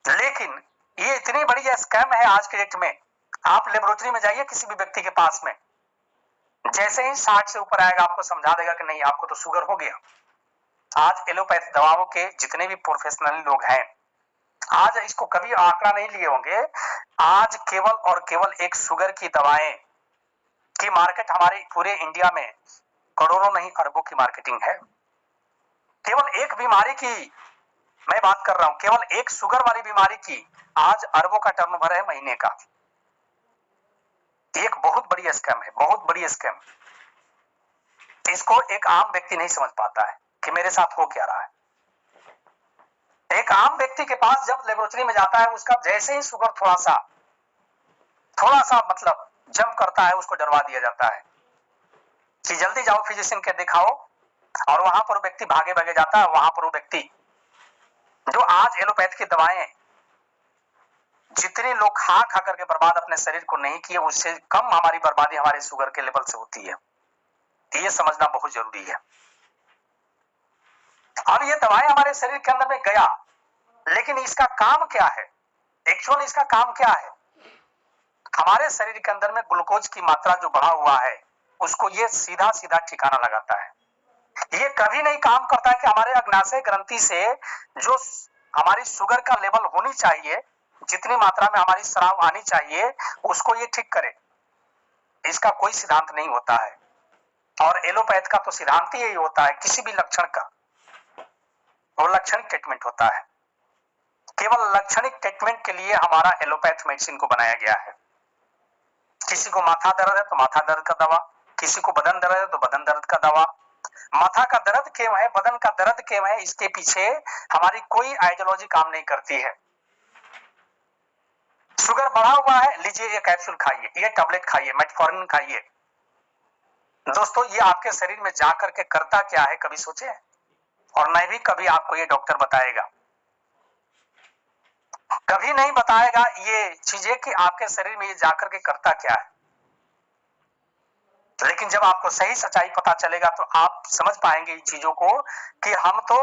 लेकिन ये इतनी बड़ी स्कैम है आज के डेट में। आप लेबोरेटरी में जाइए किसी भी व्यक्ति के पास में, जैसे ही 60 से ऊपर आएगा आपको समझा देगा कि नहीं आपको तो शुगर हो गया। आज एलोपैथी दवाओं के जितने भी प्रोफेशनल लोग हैं, आज इसको कभी आंकड़ा नहीं लिए होंगे, आज केवल और केवल एक शुगर की दवाएं की मार्केट हमारे पूरे इंडिया में करोड़ों नहीं अरबों की मार्केटिंग है। केवल एक बीमारी की मैं बात कर रहा हूं, केवल एक शुगर वाली बीमारी की आज अरबों का टर्नओवर है महीने का। एक बहुत बड़ी स्कैम है, बहुत बड़ी स्कैम। इसको एक आम व्यक्ति नहीं समझ पाता है कि मेरे साथ हो क्या रहा है। एक आम व्यक्ति के पास जब लेबोरेटरी में जाता है, उसका जैसे ही शुगर थोड़ा सा मतलब जंप करता है, उसको डरवा दिया जाता है कि जल्दी जाओ फिजिशियन के दिखाओ। और वहां पर व्यक्ति भागे भागे जाता है। वहां पर वो व्यक्ति जो आज एलोपैथ की दवाएं जितने लोग खा खा करके बर्बाद अपने शरीर को नहीं किए, उससे कम हमारी बर्बादी हमारे शुगर के लेवल से होती है। ये समझना बहुत जरूरी है। और ये दवाएं हमारे शरीर के अंदर में गया, लेकिन इसका काम क्या है? एक्चुअल इसका काम क्या है? हमारे शरीर के अंदर में ग्लूकोज की मात्रा जो बढ़ा हुआ है, उसको ये सीधा सीधा ठिकाना लगाता है। ये कभी नहीं काम करता है कि हमारे अग्नाशय ग्रंथि से जो हमारी शुगर का लेवल होनी चाहिए, जितनी मात्रा में हमारी शराब आनी चाहिए, उसको ये ठीक करे। इसका कोई सिद्धांत नहीं होता है। और एलोपैथ का तो सिद्धांत ही यही होता है, किसी भी लक्षण का वो लक्षणिक ट्रीटमेंट होता है। केवल लक्षणिक ट्रीटमेंट के लिए हमारा एलोपैथ मेडिसिन को बनाया गया है। किसी को माथा दर्द है तो माथा दर्द का दवा, किसी को बदन दर्द है तो बदन दर्द का दवा। माथा का दर्द क्यों है, बदन का दर्द क्यों है, इसके पीछे हमारी कोई आइडियोलॉजी काम नहीं करती है। शुगर बढ़ा हुआ है, लीजिए ये कैप्सूल खाइए, ये टैबलेट खाइए, मेटफॉर्मिन खाइए। दोस्तों, ये आपके शरीर में जाकर के करता क्या है, कभी सोचे? और नहीं भी कभी आपको ये डॉक्टर बताएगा, कभी नहीं बताएगा ये चीजें कि आपके शरीर में ये जाकर के करता क्या है। लेकिन जब आपको सही सच्चाई पता चलेगा तो आप समझ पाएंगे इन चीजों को कि हम तो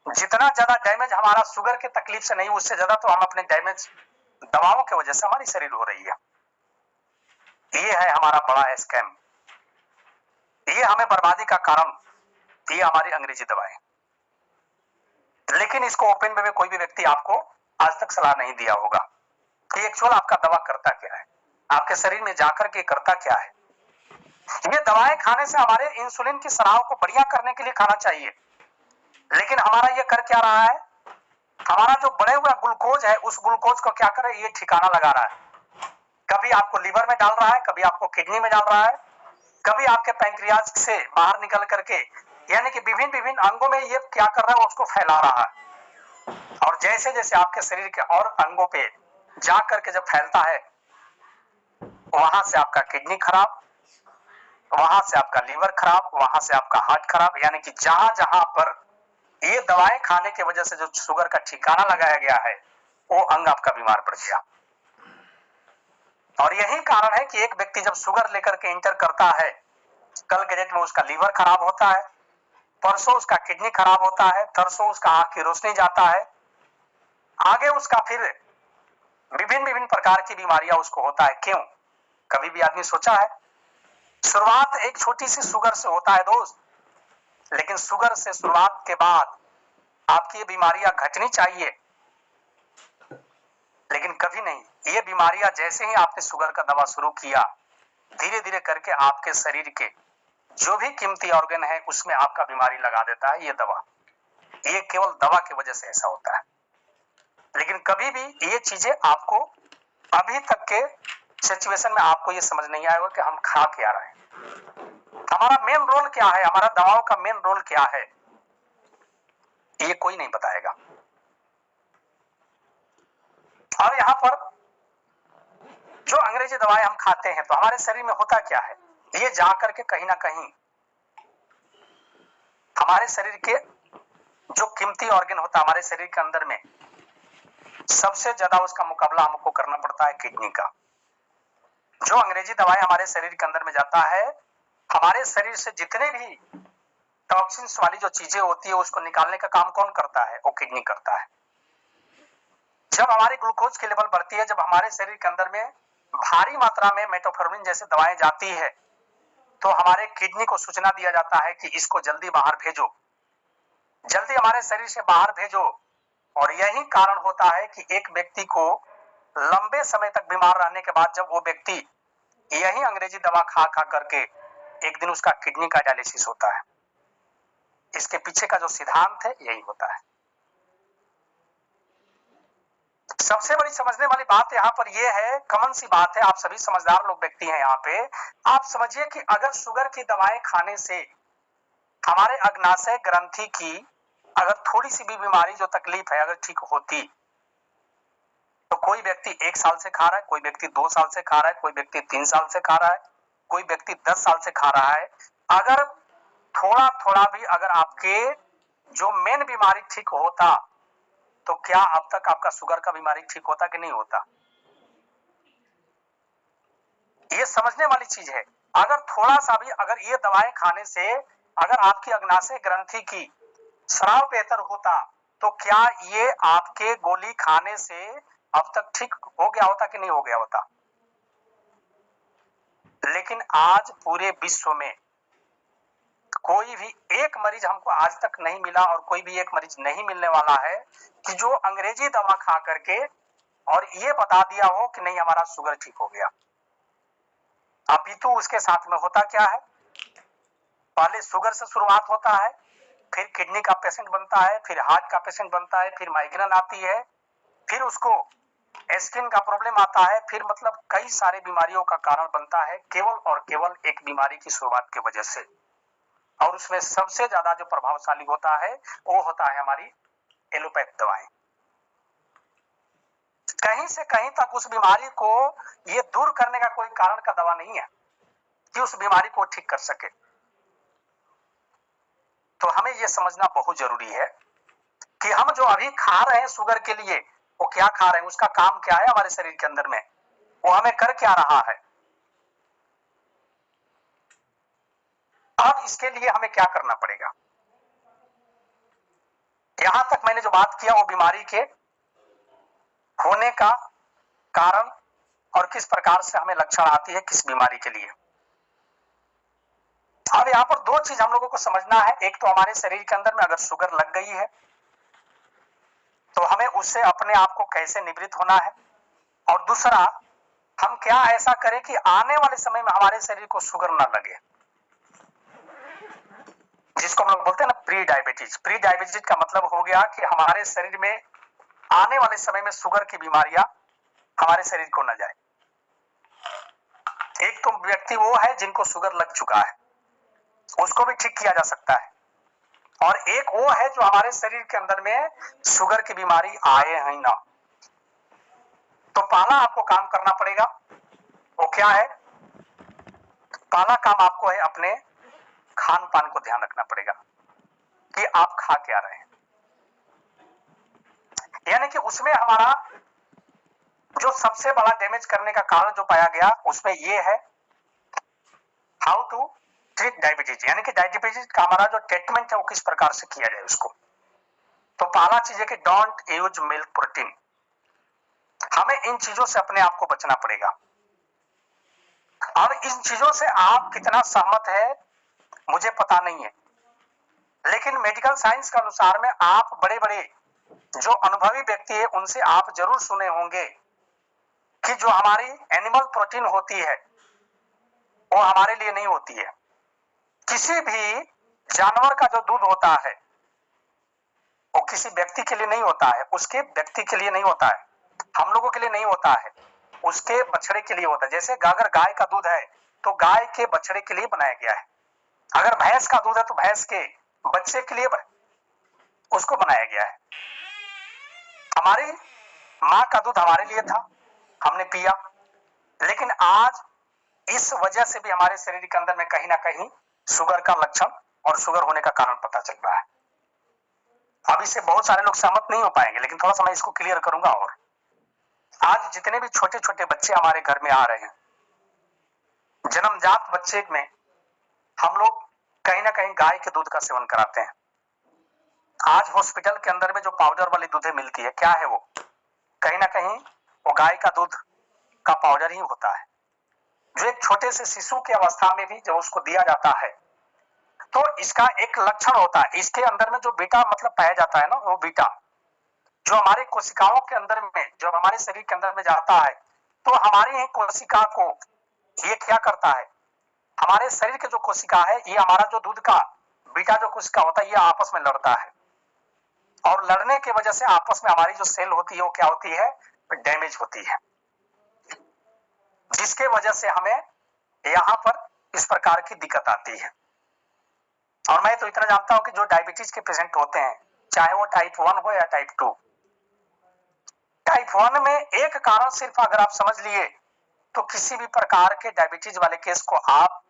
जितना ज्यादा डैमेज हमारा शुगर के तकलीफ से नहीं, उससे ज्यादा तो हम अपने डैमेज दवाओं की वजह से हमारी शरीर हो रही है। ये है हमारा बड़ा स्कैम, ये हमें बर्बादी का कारण, ये हमारी अंग्रेजी दवाएं। लेकिन इसको ओपन वे में कोई भी व्यक्ति आपको आज तक सलाह नहीं दिया होगा कि एक्चुअल आपका दवा करता क्या है, आपके शरीर में जाकर के करता क्या है। ये दवाएं खाने से हमारे इंसुलिन की स्राव को बढ़िया करने के लिए खाना चाहिए, लेकिन हमारा ये कर क्या रहा है? हमारा जो बढ़े हुआ ग्लूकोज है, उस ग्लूकोज को क्या करे, ये ठिकाना लगा रहा है। कभी आपको लीवर में डाल रहा है, कभी आपको किडनी में डाल रहा है, कभी आपके पैंक्रियाज से बाहर निकल करके, यानी कि विभिन्न विभिन्न अंगों में ये क्या कर रहा है, उसको फैला रहा है। और जैसे जैसे आपके शरीर के और अंगों पे जा करके जब फैलता है, वहां से आपका किडनी खराब, वहां से आपका लीवर खराब, वहां से आपका हार्ट खराब। यानी कि जहां जहां पर ये दवाएं खाने की वजह से जो शुगर का ठिकाना लगाया गया है, वो अंग आपका बीमार पड़ गया। और यही कारण है कि एक व्यक्ति जब शुगर लेकर के इंटर करता है, कल के डेट में उसका लीवर खराब होता है, परसों उसका किडनी खराब होता है, तरसों उसका आंख की रोशनी जाता है, आगे उसका फिर विभिन्न विभिन्न प्रकार की बीमारियां उसको होता है। क्यों? कभी भी आदमी सोचा है? शुरुआत एक छोटी सी शुगर से होता है दोस्त, लेकिन शुगर से शुरुआत के बाद आपकी ये बीमारियां घटनी चाहिए, लेकिन कभी नहीं। ये बीमारियां जैसे ही आपने शुगर का दवा शुरू किया, धीरे धीरे करके आपके शरीर के जो भी कीमती ऑर्गन है उसमें आपका बीमारी लगा देता है ये दवा। ये केवल दवा की वजह से ऐसा होता है। लेकिन कभी भी ये चीजें आपको अभी तक के सिचुएशन में आपको ये समझ नहीं आएगा कि हम खा क्या रहे हैं, हमारा मेन रोल क्या है, हमारा दवाओं का मेन रोल क्या है, ये कोई नहीं बताएगा। और यहां पर जो अंग्रेजी दवाएं हम खाते हैं तो हमारे शरीर में होता क्या है, ये जाकर के कहीं ना कहीं हमारे शरीर के जो कीमती ऑर्गन होता है हमारे शरीर के अंदर में, सबसे ज्यादा उसका मुकाबला हमको करना पड़ता है किडनी का। जो अंग्रेजी दवाएं हमारे शरीर के अंदर में जाता है, हमारे शरीर से जितने भी टॉक्सिन्स वाली जो चीजें होती है उसको निकालने का काम कौन करता है, वो किडनी करता है। जब हमारी ग्लूकोज की लेवल बढ़ती है, जब हमारे शरीर के अंदर में भारी मात्रा में मेटफॉर्मिन जैसे दवाएं जाती है, तो हमारे किडनी को सूचना दिया जाता है कि इसको जल्दी बाहर भेजो, जल्दी हमारे शरीर से बाहर भेजो। और यही कारण होता है कि एक व्यक्ति को लंबे समय तक बीमार रहने के बाद जब वो व्यक्ति यही अंग्रेजी दवा खा खा करके एक दिन उसका किडनी का डायलिसिस होता है। इसके पीछे का जो सिद्धांत है यही होता है। सबसे बड़ी समझने वाली बात यहाँ पर यह है, कॉमन सी बात है, आप सभी समझदार लोग व्यक्ति हैं यहाँ पे। आप समझिए कि अगर शुगर की दवाएं खाने से हमारे अग्नाशय ग्रंथि की अगर थोड़ी सी भी बीमारी जो तकलीफ है अगर ठीक होती, तो कोई व्यक्ति 1 साल से खा रहा है, कोई व्यक्ति 2 साल से खा रहा है, कोई व्यक्ति 3 साल से खा रहा है, कोई व्यक्ति 10 साल से खा रहा है, अगर थोड़ा थोड़ा भी अगर आपके जो मेन बीमारी ठीक होता, तो क्या अब तक आपका शुगर का बीमारी ठीक होता कि नहीं होता? ये समझने वाली चीज है। अगर थोड़ा सा भी अगर ये दवाएं खाने से अगर आपकी अग्नाशय ग्रंथि की स्राव बेहतर होता, तो क्या ये आपके गोली खाने से अब तक ठीक हो गया होता कि नहीं हो गया होता? लेकिन आज पूरे विश्व में कोई भी एक मरीज हमको आज तक नहीं मिला और कोई भी एक मरीज नहीं मिलने वाला है कि जो अंग्रेजी दवा खा करके और ये बता दिया हो कि नहीं हमारा शुगर ठीक हो गया। अपितु उसके साथ में होता क्या है, पहले शुगर से शुरुआत होता है, फिर किडनी का पेशेंट बनता है, फिर हार्ट का पेशेंट बनता है, फिर माइग्रेन आती है, फिर उसको स्किन का प्रॉब्लम आता है, फिर मतलब कई सारे बीमारियों का कारण बनता है केवल और केवल एक बीमारी की शुरुआत की वजह से। और उसमें सबसे ज्यादा जो प्रभावशाली होता है वो होता है हमारी एलोपैथ दवाएं। कहीं से कहीं तक उस बीमारी को ये दूर करने का कोई कारण का दवा नहीं है कि उस बीमारी को ठीक कर सके। तो हमें यह समझना बहुत जरूरी है कि हम जो अभी खा रहे हैं शुगर के लिए, वो क्या खा रहे हैं, उसका काम क्या है हमारे शरीर के अंदर में, वो हमें कर क्या रहा है। अब इसके लिए हमें क्या करना पड़ेगा। यहां तक मैंने जो बात किया वो बीमारी के होने का कारण और किस प्रकार से हमें लक्षण आती है किस बीमारी के लिए। अब यहां पर 2 चीज हम लोगों को समझना है। एक तो हमारे शरीर के अंदर में अगर शुगर लग गई है तो हमें उससे अपने आप को कैसे निवृत्त होना है, और दूसरा हम क्या ऐसा करें कि आने वाले समय में हमारे शरीर को शुगर ना लगे, जिसको हम लोग बोलते हैं ना प्री डायबिटीज। प्री डायबिटीज का मतलब हो गया कि हमारे शरीर में आने वाले समय में शुगर की बीमारियां हमारे शरीर को न जाए। एक तो व्यक्ति वो है जिनको शुगर लग चुका है, उसको भी ठीक किया जा सकता है, और एक वो है जो हमारे शरीर के अंदर में शुगर की बीमारी आए है ना। तो पहला आपको काम करना पड़ेगा, वो क्या है, पहला काम आपको है अपने खान पान को ध्यान रखना पड़ेगा कि आप खा क्या रहे हैं। यानी कि उसमें हमारा जो सबसे बड़ा डैमेज करने का कारण जो पाया गया उसमें यह है हाउ टू ट्रीट डायबिटीज, यानी कि डायबिटीज का हमारा जो ट्रीटमेंट है वो किस प्रकार से किया जाए उसको। तो पहला चीज है कि डोंट यूज मिल्क प्रोटीन। हमें इन चीजों से अपने आप को बचना पड़ेगा। और इन चीजों से आप कितना सहमत है मुझे पता नहीं है, लेकिन मेडिकल साइंस के अनुसार में आप बड़े बड़े जो अनुभवी व्यक्ति है उनसे आप जरूर सुने होंगे कि जो हमारी एनिमल प्रोटीन होती है वो हमारे लिए नहीं होती है। किसी भी जानवर का जो दूध होता है वो किसी व्यक्ति के लिए नहीं होता है, उसके व्यक्ति के लिए नहीं होता है, हम लोगों के लिए नहीं होता है, उसके बछड़े के लिए होता है। जैसे अगर गाय का दूध है तो गाय के बछड़े के लिए बनाया गया है, अगर भैंस का दूध है तो भैंस के बच्चे के लिए उसको बनाया गया है। हमारी माँ का दूध हमारे लिए था, हमने पिया, लेकिन आज इस वजह से भी हमारे शरीर के अंदर में कहीं ना कहीं शुगर का लक्षण और शुगर होने का कारण पता चल रहा है। अब इससे बहुत सारे लोग सहमत नहीं हो पाएंगे, लेकिन थोड़ा सा मैं इसको क्लियर करूंगा। और आज जितने भी छोटे छोटे बच्चे हमारे घर में आ रहे हैं, जन्मजात बच्चे में हम लोग कहीं ना कहीं गाय के दूध का सेवन कराते हैं। आज हॉस्पिटल के अंदर में जो पाउडर वाली दूधें मिलती है, क्या है वो? कहीं ना कहीं वो गाय का दूध का पाउडर ही होता है, जो एक छोटे से शिशु की अवस्था में भी जब उसको दिया जाता है तो इसका एक लक्षण होता है, इसके अंदर में जो बीटा मतलब पाया जाता है ना, वो बीटा जो हमारे कोशिकाओं के अंदर में, जब हमारे शरीर के अंदर में जाता है तो हमारी ही कोशिका को ये क्या करता है, हमारे शरीर के जो कोशिका है, ये हमारा जो दूध का बीटा जो कोशिका होता है, ये आपस में लड़ता है और लड़ने की वजह से आपस में हमारी जो सेल होती है वो क्या होती है, डैमेज होती है, जिसके वजह से हमें यहाँ पर इस प्रकार की दिक्कत आती है। और मैं तो इतना जानता हूं कि जो डायबिटीज के पेशेंट होते हैं, चाहे वो टाइप 1 हो या टाइप 2, टाइप 1 में एक कारण सिर्फ अगर आप समझ लिए तो किसी भी प्रकार के डायबिटीज वाले केस को आप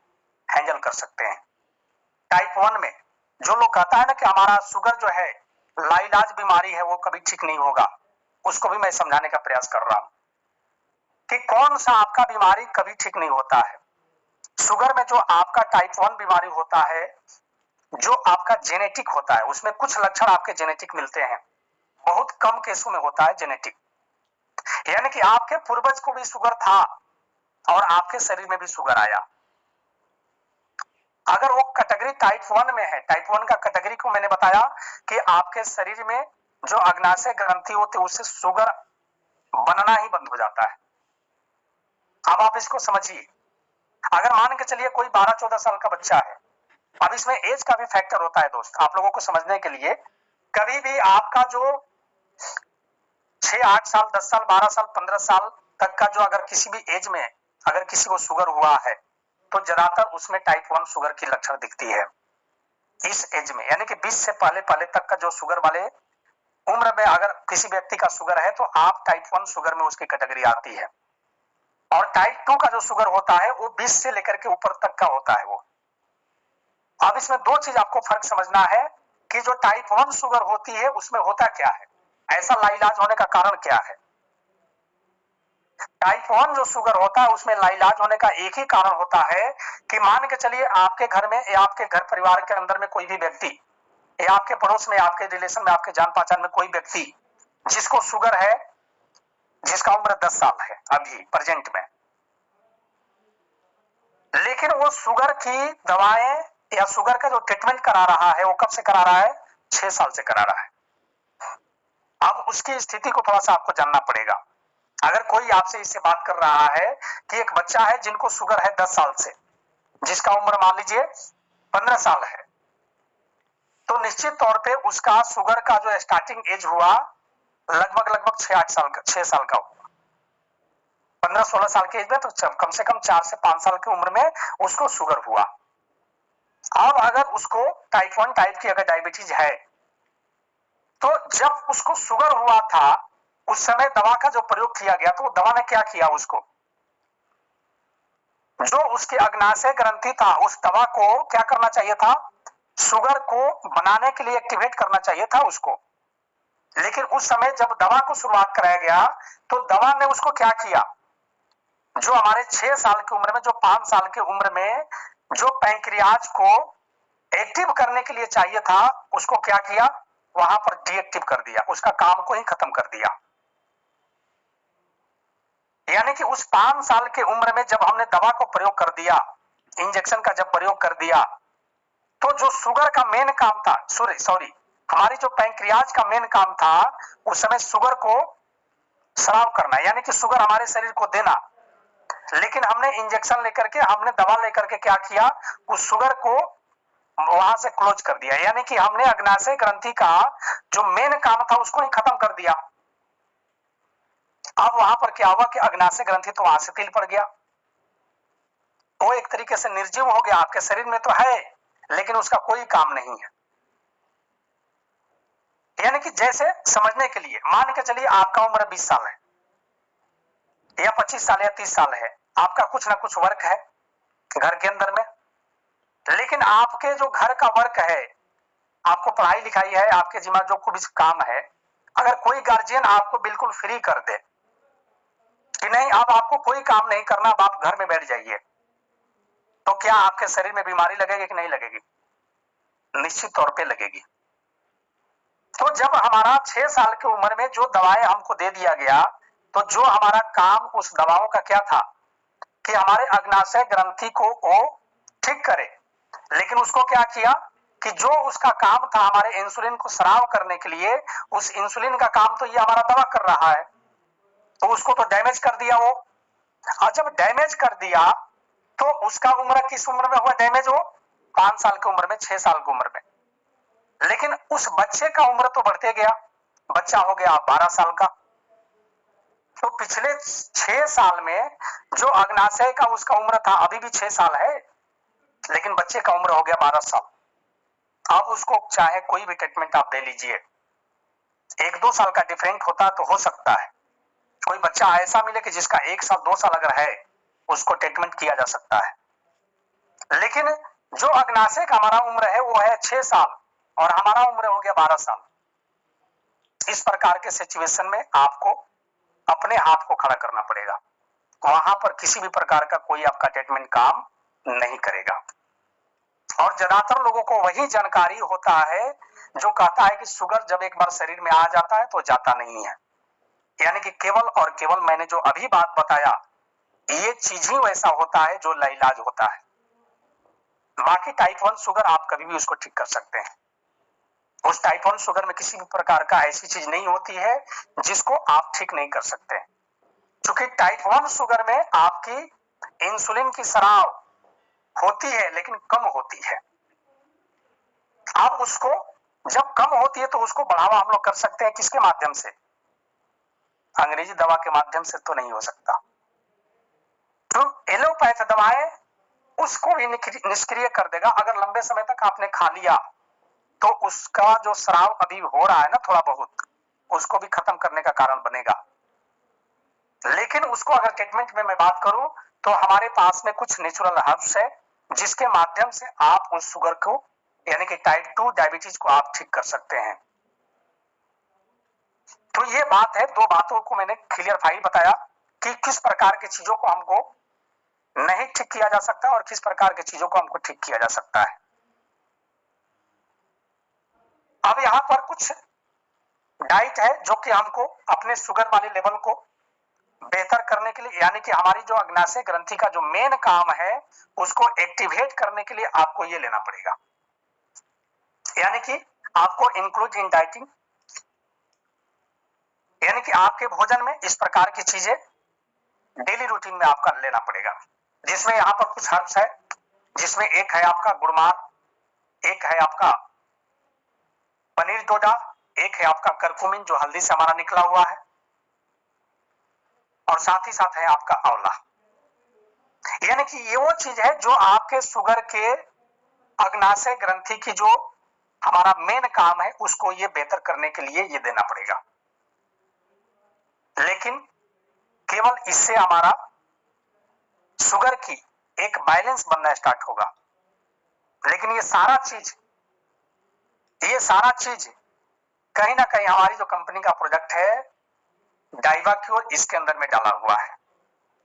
हैंडल कर सकते हैं। टाइप 1 में जो लोग कहता है ना कि हमारा शुगर जो है लाइलाज बीमारी है, वो कभी ठीक नहीं होगा, उसको भी मैं समझाने का प्रयास कर रहा हूं कि कौन सा आपका बीमारी कभी ठीक नहीं होता है। शुगर में जो आपका टाइप 1 बीमारी होता है, जो आपका जेनेटिक होता है, उसमें कुछ लक्षण आपके जेनेटिक मिलते हैं, बहुत कम केसों में होता है जेनेटिक, यानी कि आपके पूर्वज को भी शुगर था और आपके शरीर में भी शुगर आया। अगर वो कैटेगरी टाइप 1 में है, टाइप 1 का कैटेगरी को मैंने बताया कि आपके शरीर में जो अग्नाशय ग्रंथि होती है उससे शुगर बनना ही बंद हो जाता है। अब आप इसको समझिए, अगर मान के चलिए कोई 12-14 साल का बच्चा है, अब इसमें एज का भी फैक्टर होता है दोस्त, आप लोगों को समझने के लिए। कभी भी आपका जो 6-8 साल, 10 साल, 12 साल, 15 साल तक का जो अगर किसी भी एज में अगर किसी को शुगर हुआ है तो ज्यादातर उसमें टाइप 1 शुगर की लक्षण दिखती है इस एज में, यानी कि 20 से पहले पहले तक का जो शुगर वाले उम्र में अगर किसी व्यक्ति का शुगर है तो आप टाइप 1 शुगर में उसकी कैटेगरी आती है। और टाइप 2 का जो शुगर होता है वो 20 से लेकर के ऊपर तक का होता है वो। अब इसमें दो चीज आपको फर्क समझना है कि जो टाइप 1 शुगर होती है उसमें होता क्या है, ऐसा लाइलाज होने का कारण क्या है। टाइप 1 जो शुगर होता है उसमें लाइलाज होने का एक ही कारण होता है कि मान के चलिए आपके घर में या आपके घर परिवार के अंदर में कोई भी व्यक्ति या आपके पड़ोस में, आपके रिलेशन में, आपके जान पहचान में कोई व्यक्ति जिसको शुगर है, जिसका उम्र 10 साल है अभी प्रेजेंट में, लेकिन वो शुगर की दवाएं या शुगर का जो ट्रीटमेंट करा रहा है वो कब से करा रहा है, 6 साल से करा रहा है। अब उसकी स्थिति को थोड़ा सा आपको जानना पड़ेगा। अगर कोई आपसे इससे बात कर रहा है कि एक बच्चा है जिनको शुगर है 10 साल से, जिसका उम्र मान लीजिए 15 साल है, तो निश्चित तौर पे उसका शुगर का जो स्टार्टिंग एज हुआ लगभग 6 साल का हुआ। 15-16 साल की एज में तो कम से कम 4 से 5 साल की उम्र में उसको शुगर हुआ। अब अगर उसको टाइप 1 टाइप की अगर डायबिटीज है तो जब उसको शुगर हुआ था उस समय दवा का जो प्रयोग किया गया तो दवा ने क्या किया, उसको जो उसके अग्नाशय ग्रंथि था उस दवा को क्या करना चाहिए था, शुगर को बनाने के लिए एक्टिवेट करना चाहिए था उसको। लेकिन उस समय जब दवा को शुरुआत कराया गया तो दवा ने उसको क्या किया, जो हमारे 6 साल की उम्र में, जो 5 साल की उम्र में जो पैंक्रियाज को एक्टिव करने के लिए चाहिए था उसको क्या किया, वहां पर डीएक्टिव कर दिया, उसका काम को ही खत्म कर दिया। यानी कि उस 5 साल के उम्र में जब हमने दवा को प्रयोग कर दिया, इंजेक्शन का जब प्रयोग कर दिया, तो जो शुगर का मेन काम था, सॉरी हमारी जो पैंक्रियाज का मेन काम था उस समय शुगर को स्राव करना, यानी कि शुगर हमारे शरीर को देना। लेकिन हमने इंजेक्शन लेकर के, हमने दवा लेकर के क्या किया, उस शुगर को वहां से क्लोज कर दिया, यानी कि हमने अग्नाशय ग्रंथि का जो मेन काम था उसको ही खत्म कर दिया। अब वहां पर क्या हुआ कि अग्नाशय ग्रंथि तो वहां से तिल पड़ गया, वो एक तरीके से निर्जीव हो गया। आपके शरीर में तो है लेकिन उसका कोई काम नहीं है। यानी कि जैसे समझने के लिए मान के चलिए आपका उम्र 20 साल है या 25 साल या 30 साल है, आपका कुछ ना कुछ वर्क है घर के अंदर में, लेकिन आपके जो घर का वर्क है, आपको पढ़ाई लिखाई है, आपके जिम्मा जो कुछ काम है, अगर कोई गार्जियन आपको बिल्कुल फ्री कर दे कि नहीं अब आपको कोई काम नहीं करना, अब आप घर में बैठ जाइए, तो क्या आपके शरीर में बीमारी लगेगी कि नहीं लगेगी? निश्चित तौर पे लगेगी। तो जब हमारा 6 साल की उम्र में जो दवाएं हमको दे दिया गया, तो जो हमारा काम उस दवाओं का क्या था कि हमारे अग्नाशय ग्रंथि को वो ठीक करे, लेकिन उसको क्या किया कि जो उसका काम था हमारे इंसुलिन को स्राव करने के लिए, उस इंसुलिन का काम तो ये हमारा दवा कर रहा है, तो उसको तो डैमेज कर दिया वो। और जब डैमेज कर दिया तो उसका उम्र किस उम्र में हुआ डैमेज? वो 5 साल की उम्र में, 6 साल की उम्र में। लेकिन उस बच्चे का उम्र तो बढ़ते गया, बच्चा हो गया 12 साल का। तो पिछले 6 साल में जो अग्नाशय का उसका उम्र था, अभी भी 6 साल है, लेकिन बच्चे का उम्र हो गया 12 साल। अब उसको चाहे कोई भी ट्रीटमेंट आप दे लीजिए, 1-2 साल का डिफरेंट होता तो हो सकता है कोई बच्चा ऐसा मिले कि जिसका 1 साल 2 साल अगर है, उसको ट्रीटमेंट किया जा सकता है। लेकिन जो अग्नाशय का हमारा उम्र है वो है 6 साल और हमारा उम्र हो गया 12 साल। इस प्रकार के सिचुएशन में आपको अपने हाथ को खड़ा करना पड़ेगा, वहां पर किसी भी प्रकार का कोई आपका ट्रीटमेंट काम नहीं करेगा। और ज्यादातर लोगों को वही जानकारी होता है जो कहता है कि शुगर जब एक बार शरीर में आ जाता है तो जाता नहीं है, यानी कि केवल और केवल मैंने जो अभी बात बताया ये चीज ही वैसा होता है जो लाइलाज होता है। बाकी टाइप 1 शुगर आप कभी भी उसको ठीक कर सकते हैं। उस टाइप 1 शुगर में किसी भी प्रकार का ऐसी चीज नहीं होती है जिसको आप ठीक नहीं कर सकते, क्योंकि टाइप 1 शुगर में आपकी इंसुलिन की स्राव होती है लेकिन कम होती है। अब उसको जब कम होती है तो उसको बढ़ावा हम लोग कर सकते हैं किसके माध्यम से? अंग्रेजी दवा के माध्यम से तो नहीं हो सकता। तो एलोपैथ दवाएं उसको भी निष्क्रिय कर देगा। अगर लंबे समय तक आपने खा लिया तो उसका जो स्राव अभी हो रहा है ना थोड़ा बहुत, उसको भी खत्म करने का कारण बनेगा। लेकिन उसको अगर ट्रीटमेंट में मैं बात करूं तो हमारे पास में कुछ नेचुरल हर्ब्स है जिसके माध्यम से आप उस शुगर को यानी कि टाइप 2 डायबिटीज को आप ठीक कर सकते हैं। तो ये बात है, दो बातों को मैंने क्लियर फाइल बताया कि किस प्रकार की चीजों को हमको नहीं ठीक किया जा सकता और किस प्रकार की चीजों को हमको ठीक किया जा सकता है। अब यहां पर कुछ डाइट है जो कि हमको अपने शुगर वाले लेवल को बेहतर करने के लिए, यानी कि हमारी जो अग्नाशय ग्रंथि का जो मेन काम है उसको एक्टिवेट करने के लिए आपको ये लेना पड़ेगा। यानी कि आपको इंक्लूड इन डाइटिंग, यानी कि आपके भोजन में इस प्रकार की चीजें डेली रूटीन में आपका लेना पड़ेगा, जिसमें यहां पर कुछ हर्ब्स है, जिसमें एक है आपका गुड़मार, एक है आपका पनीर टोडा, एक है आपका करकुमिन जो हल्दी से हमारा निकला हुआ है, और साथ ही साथ है आपका आंवला। यानी कि ये वो चीज है जो आपके शुगर के अग्नाशय ग्रंथि की जो हमारा मेन काम है उसको ये बेहतर करने के लिए ये देना पड़ेगा। लेकिन केवल इससे हमारा शुगर की एक बैलेंस बनना स्टार्ट होगा। लेकिन ये सारा चीज कहीं ना कहीं हमारी जो कंपनी का प्रोडक्ट है डाइवाक्योर इसके अंदर में डाला हुआ है।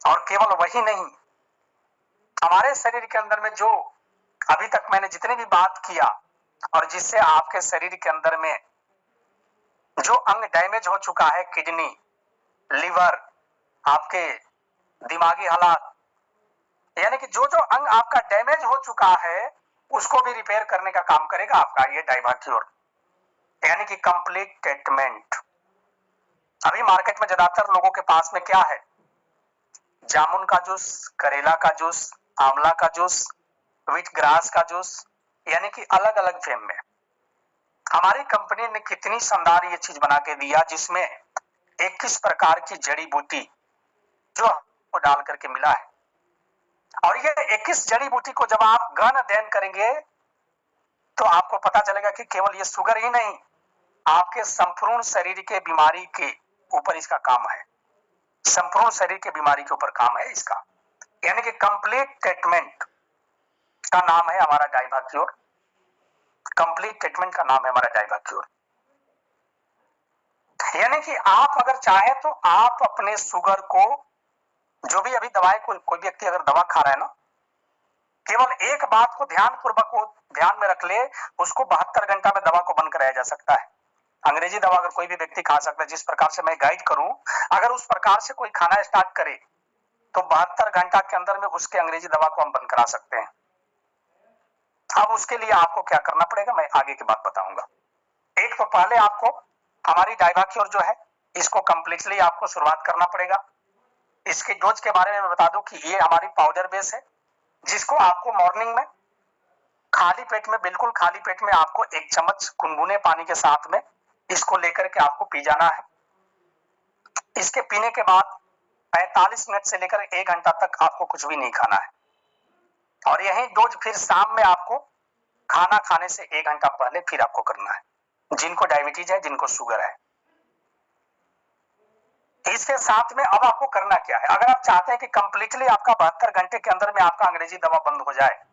और केवल वही नहीं, हमारे शरीर के अंदर में जो अभी तक मैंने जितनी भी बात किया और जिससे आपके शरीर के अंदर में जो अंग डैमेज हो चुका है, किडनी, लिवर, आपके दिमागी हालात, यानी कि जो जो अंग आपका डैमेज हो चुका है उसको भी रिपेयर करने का काम करेगा आपका ये डाइवाक्योर, यानी कि कंप्लीट ट्रीटमेंट। अभी मार्केट में ज्यादातर लोगों के पास में क्या है, जामुन का जूस, करेला का जूस, आंवला का जूस, व्हीट ग्रास का जूस, यानी कि अलग अलग फेम में। हमारी कंपनी ने कितनी शानदार ये चीज बना के दिया, जिसमें 21 प्रकार की जड़ी बूटी जो आपको डाल करके मिला है। और ये 21 जड़ी बूटी को जब आप गहन अध्ययन करेंगे तो आपको पता चलेगा कि केवल ये शुगर ही नहीं, आपके संपूर्ण शरीर के बीमारी के ऊपर इसका काम है, संपूर्ण शरीर के बीमारी के ऊपर काम है इसका, यानी कि कंप्लीट ट्रीटमेंट का नाम है हमारा डाइवाक्योर। कंप्लीट ट्रीटमेंट का नाम है हमारा डाइवाक्योर। यानी कि आप अगर चाहे तो आप अपने शुगर को, जो भी अभी दवाई कोई व्यक्ति अगर दवा खा रहा है ना, केवल एक बात को ध्यानपूर्वक वो ध्यान में रख ले, उसको 72 घंटा में दवा को बंद कराया जा सकता है। अंग्रेजी दवा अगर कोई भी व्यक्ति खा सकता है, जिस प्रकार से मैं गाइड करूं, अगर उस प्रकार से कोई खाना स्टार्ट करे तो 72 घंटा के अंदर में उसके अंग्रेजी दवा को हम बंद करा सकते हैं। अब उसके लिए आपको क्या करना पड़ेगा, मैं आगे की बात बताऊंगा। एक तो पहले आपको हमारी डाइवाक्योर जो है, इसको कंप्लीटली आपको शुरुआत करना पड़ेगा। इसके डोज के बारे में मैं बता दूं कि ये हमारी पाउडर बेस है, जिसको आपको मॉर्निंग में खाली पेट में, बिल्कुल खाली पेट में आपको 1 चम्मच गुनगुने पानी के साथ में इसको लेकर के आपको पी जाना है। इसके पीने के बाद 45 मिनट से लेकर 1 घंटा तक आपको कुछ भी नहीं खाना है। और यही डोज फिर शाम में आपको खाना खाने से 1 घंटा पहले फिर आपको करना है, जिनको डायबिटीज है, जिनको शुगर है। इसके साथ में अब आपको करना क्या है, अगर आप चाहते हैं कि कंप्लीटली आपका 72 घंटे के अंदर में आपका अंग्रेजी दवा बंद हो जाए,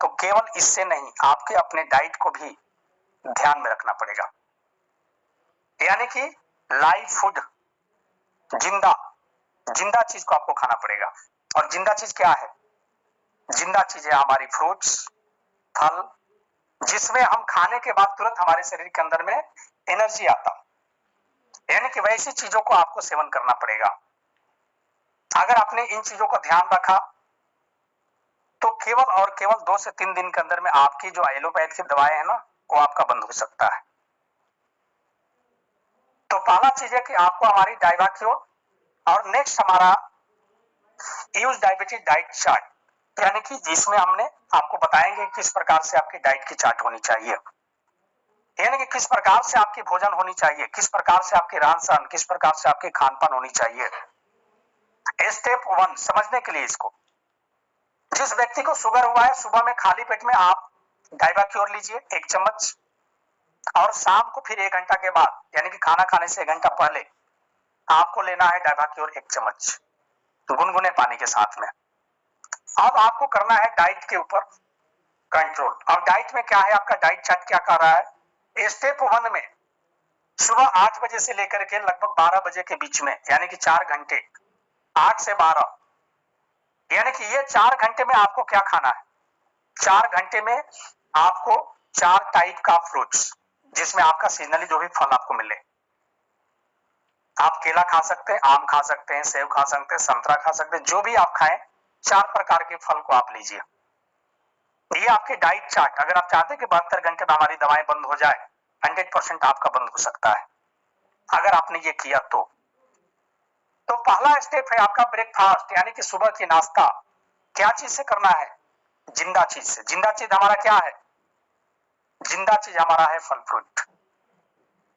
तो केवल इससे नहीं, आपके अपने डाइट को भी ध्यान में रखना पड़ेगा। यानी कि लाइव फूड, जिंदा चीज को आपको खाना पड़ेगा। और जिंदा चीज क्या है, जिंदा चीज है हमारी फ्रूट्स, फल, जिसमें हम खाने के बाद तुरंत हमारे शरीर के अंदर में एनर्जी आता, यानी कि वैसी चीजों को आपको सेवन करना पड़ेगा। अगर आपने इन चीजों को ध्यान रखा तो केवल और केवल 2 से 3 दिन के अंदर में आपकी जो एलोपैथ की दवाएं है ना, वो आपका बंद हो सकता है। तो पहला चीज है कि आपको हमारी डाइवाक्योर, और नेक्स्ट हमारा यूज डायबिटीज डाइट चार्ट, यानी कि जिसमें हमने आपको बताएंगे किस प्रकार से आपकी डाइट की चार्ट होनी चाहिए, यानी कि किस प्रकार से आपकी भोजन होनी चाहिए, किस प्रकार से आपकी रहन सहन, किस प्रकार से आपकी खान पान होनी चाहिए। स्टेप 1 समझने के लिए इसको, जिस व्यक्ति को शुगर हुआ है, सुबह में खाली पेट में आप डाइवाक्योर लीजिए 1 चम्मच, और शाम को फिर 1 घंटा के बाद, यानी कि खाना खाने से 1 घंटा पहले आपको लेना है डाइवाक्योर 1 चम्मच गुनगुने पानी के साथ में। अब आपको करना है डाइट के ऊपर कंट्रोल। अब डाइट में क्या है, आपका डाइट चार्ट क्या कर रहा है। स्टेप 1 में सुबह 8 बजे से लेकर के लगभग 12 बजे के बीच में, यानी कि 4 घंटे, 8 से 12, यानी कि ये 4 घंटे में आपको क्या खाना है। 4 घंटे में आपको 4 टाइप का फ्रूट्स, जिसमें आपका सीजनली जो भी फल आपको मिले, आप केला खा सकते हैं, आम खा सकते हैं, सेब खा सकते हैं, संतरा खा सकते हैं, जो भी आप खाएं, 4 प्रकार के फल को आप लीजिए। ये आपके डाइट चार्ट, अगर आप चाहते हैं कि 72 घंटे में हमारी दवाएं बंद हो जाए, 100% आपका बंद हो सकता है अगर आपने ये किया तो। पहला स्टेप है आपका ब्रेकफास्ट, यानी कि सुबह की नाश्ता। क्या चीज से करना है, जिंदा चीज से। जिंदा चीज हमारा क्या है, जिंदा चीज हमारा है फल फ्रूट,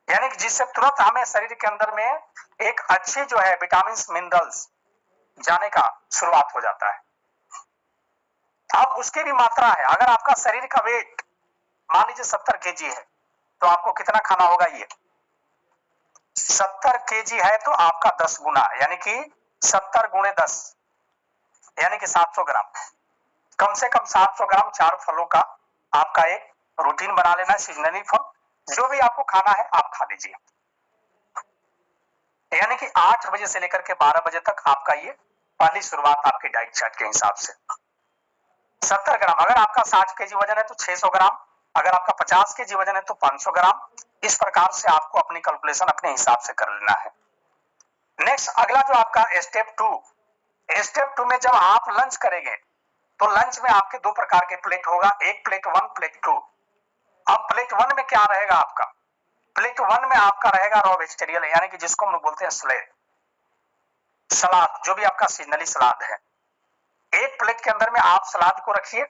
यानी कि जिससे तुरंत हमें शरीर के अंदर में एक अच्छी जो है विटामिन मिनरल्स जाने का शुरुआत हो जाता है। अब उसकी भी मात्रा है, अगर आपका शरीर का वेट मान लीजिए 70 केजी है, तो आपको कितना खाना होगा, ये 70 केजी है तो आपका 10 गुना, यानी कि 70 गुणे 10, यानी कि 700 ग्राम, कम से कम 700 ग्राम 4 फलों का आपका एक रूटीन बना लेना है। सीजनली फल जो भी आपको खाना है आप खा लीजिए, यानी कि 8 बजे से लेकर के 12 बजे तक आपका ये पहली शुरुआत आपके डाइट चार्ट के हिसाब से। 70 ग्राम, अगर आपका 60 केजी वजन है तो 600 ग्राम, अगर आपका 50 केजी वजन है तो 500 ग्राम। इस प्रकार से आपको अपनी कैलकुलेशन अपने हिसाब से कर लेना है। नेक्स्ट अगला जो आपका स्टेप 2 में जब आप लंच करेंगे, तो लंच में आपके दो प्रकार के प्लेट होगा, एक प्लेट 1, प्लेट 2। अब प्लेट 1 में क्या रहेगा आपका? प्लेट 1 में आपका रहेगा रॉ वेजिटेरियल, यानी कि जिसको हम लोग बोलते हैं सलेड, सलाद, जो भी आपका सीजनली सलाद है। एक प्लेट के अंदर में आप सलाद को रखिए,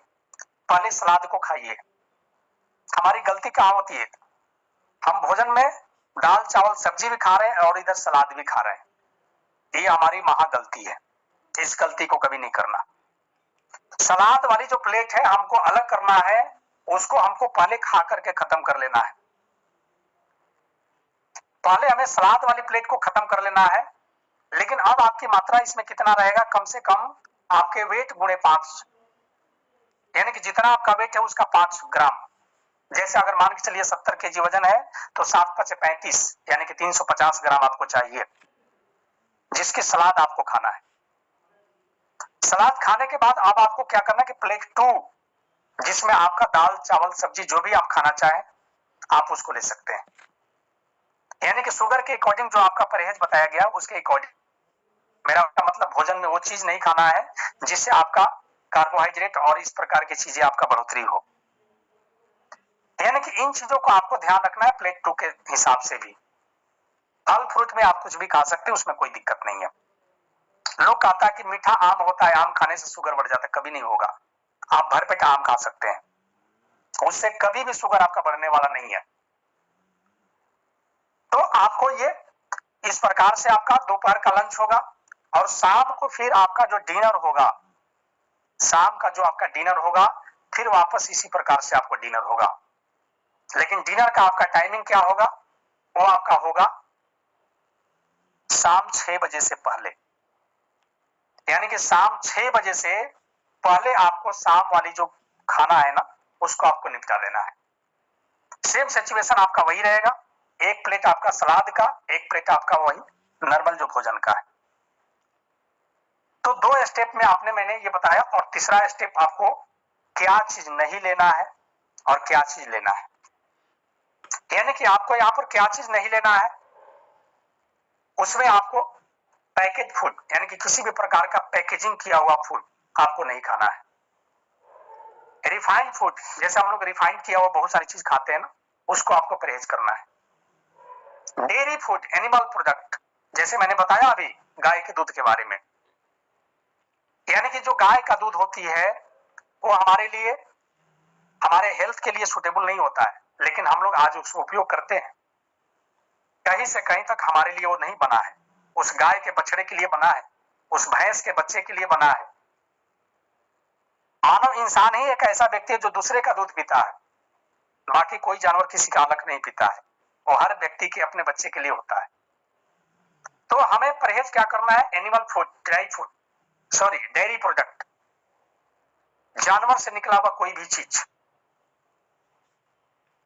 पहले सलाद को खाइए। हमारी गलती क्या होती है, हम भोजन में दाल चावल सब्जी भी खा रहे हैं और इधर सलाद भी खा रहे हैं। ये हमारी महा गलती है, इस गलती को कभी नहीं करना। सलाद वाली जो प्लेट है हमको अलग करना है, उसको हमको पहले खा करके खत्म कर लेना है। पहले हमें सलाद वाली प्लेट को खत्म कर लेना है। लेकिन अब आपकी मात्रा इसमें कितना रहेगा, कम से कम आपके वेट गुणे 5, यानी कि जितना आपका वेट है उसका 5 ग्राम। जैसे अगर मान के चलिए 70 केजी वजन है तो 7 × 35 यानी कि 350 ग्राम आपको चाहिए, जिसकी सलाद आपको खाना है। सलाद खाने के बाद अब आपको क्या करना है कि प्लेट 2, जिसमें आपका दाल चावल सब्जी जो भी आप खाना चाहें आप उसको ले सकते हैं। यानी कि शुगर के अकॉर्डिंग जो आपका परहेज बताया गया उसके अकॉर्डिंग, मेरा मतलब भोजन में वो चीज नहीं खाना है जिससे आपका कार्बोहाइड्रेट और इस प्रकार की चीजें आपका बढ़ोतरी हो। यानी कि इन चीजों को आपको ध्यान रखना है प्लेट 2 के हिसाब से भी। फल फ्रूट में आप कुछ भी खा सकते हैं, उसमें कोई दिक्कत नहीं है। लोग कहता है कि मीठा आम होता है, आम खाने से शुगर बढ़ जाता है, कभी नहीं होगा। आप भरपेट आम खा सकते हैं, उससे कभी भी शुगर आपका बढ़ने वाला नहीं है। तो आपको ये इस प्रकार से आपका दोपहर का लंच होगा और शाम को फिर आपका जो डिनर होगा, शाम का जो आपका डिनर होगा फिर वापस इसी प्रकार से आपको डिनर होगा। लेकिन डिनर का आपका टाइमिंग क्या होगा, वो आपका होगा शाम 6 बजे से पहले। यानी कि शाम 6 बजे से पहले आपको शाम वाली जो खाना है ना उसको आपको निपटा लेना है। सेम सिचुएशन आपका वही रहेगा, एक प्लेट आपका सलाद का, एक प्लेट आपका वही नॉर्मल जो भोजन का है। तो 2 स्टेप में आपने मैंने ये बताया, और तीसरा स्टेप आपको क्या चीज नहीं लेना है और क्या चीज लेना है। यानी कि आपको यहाँ पर क्या चीज नहीं लेना है, उसमें आपको पैकेज फूड यानी कि किसी भी प्रकार का पैकेजिंग किया हुआ फूड आपको नहीं खाना है। रिफाइंड फूड, जैसे हम लोग रिफाइंड किया हुआ बहुत सारी चीज खाते हैं ना, उसको आपको परहेज करना है। डेयरी फूड, एनिमल प्रोडक्ट, जैसे मैंने बताया अभी गाय के दूध के बारे में, यानी कि जो गाय का दूध होती है वो हमारे लिए, हमारे हेल्थ के लिए सुटेबल नहीं होता है, लेकिन हम लोग आज उसको उपयोग करते हैं। कहीं से कहीं तक हमारे लिए वो नहीं बना है, उस गाय के बछड़े के लिए बना है, उस भैंस के बच्चे के लिए बना है। मानव इंसान ही एक ऐसा व्यक्ति है जो दूसरे का दूध पीता है, बाकी कोई जानवर किसी का अलग नहीं पीता है, वो हर व्यक्ति के अपने बच्चे के लिए होता है। तो हमें परहेज क्या करना है, एनिमल फूड, डेयरी प्रोडक्ट, जानवर से निकला हुआ कोई भी चीज,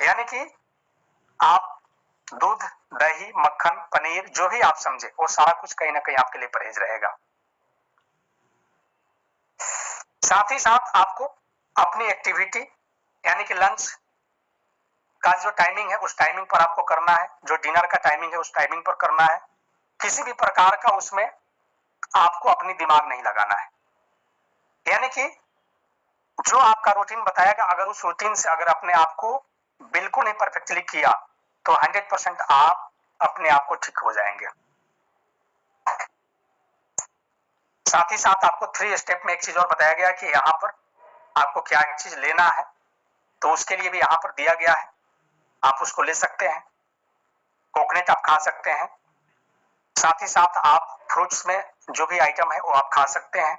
यानी कि आप दूध दही मक्खन पनीर जो भी आप समझे वो सारा कुछ कहीं ना कहीं आपके लिए परहेज रहेगा। साथ ही साथ आपको अपनी एक्टिविटी यानी कि लंच का जो टाइमिंग है उस टाइमिंग पर आपको करना है, जो डिनर का टाइमिंग है उस टाइमिंग पर करना है। किसी भी प्रकार का उसमें आपको अपनी दिमाग नहीं लगाना है। यानी कि जो आपका रूटीन बताएगा, अगर उस रूटीन से अगर अपने आप को बिल्कुल ही परफेक्टली किया तो 100% आप अपने आप को ठीक हो जाएंगे। साथ ही साथ आपको 3 स्टेप में एक चीज और बताया गया कि यहाँ पर आपको क्या चीज लेना है, तो उसके लिए भी यहाँ पर दिया गया है, आप उसको ले सकते हैं। कोकोनट आप खा सकते हैं, साथ ही साथ आप फ्रूट्स में जो भी आइटम है वो आप खा सकते हैं।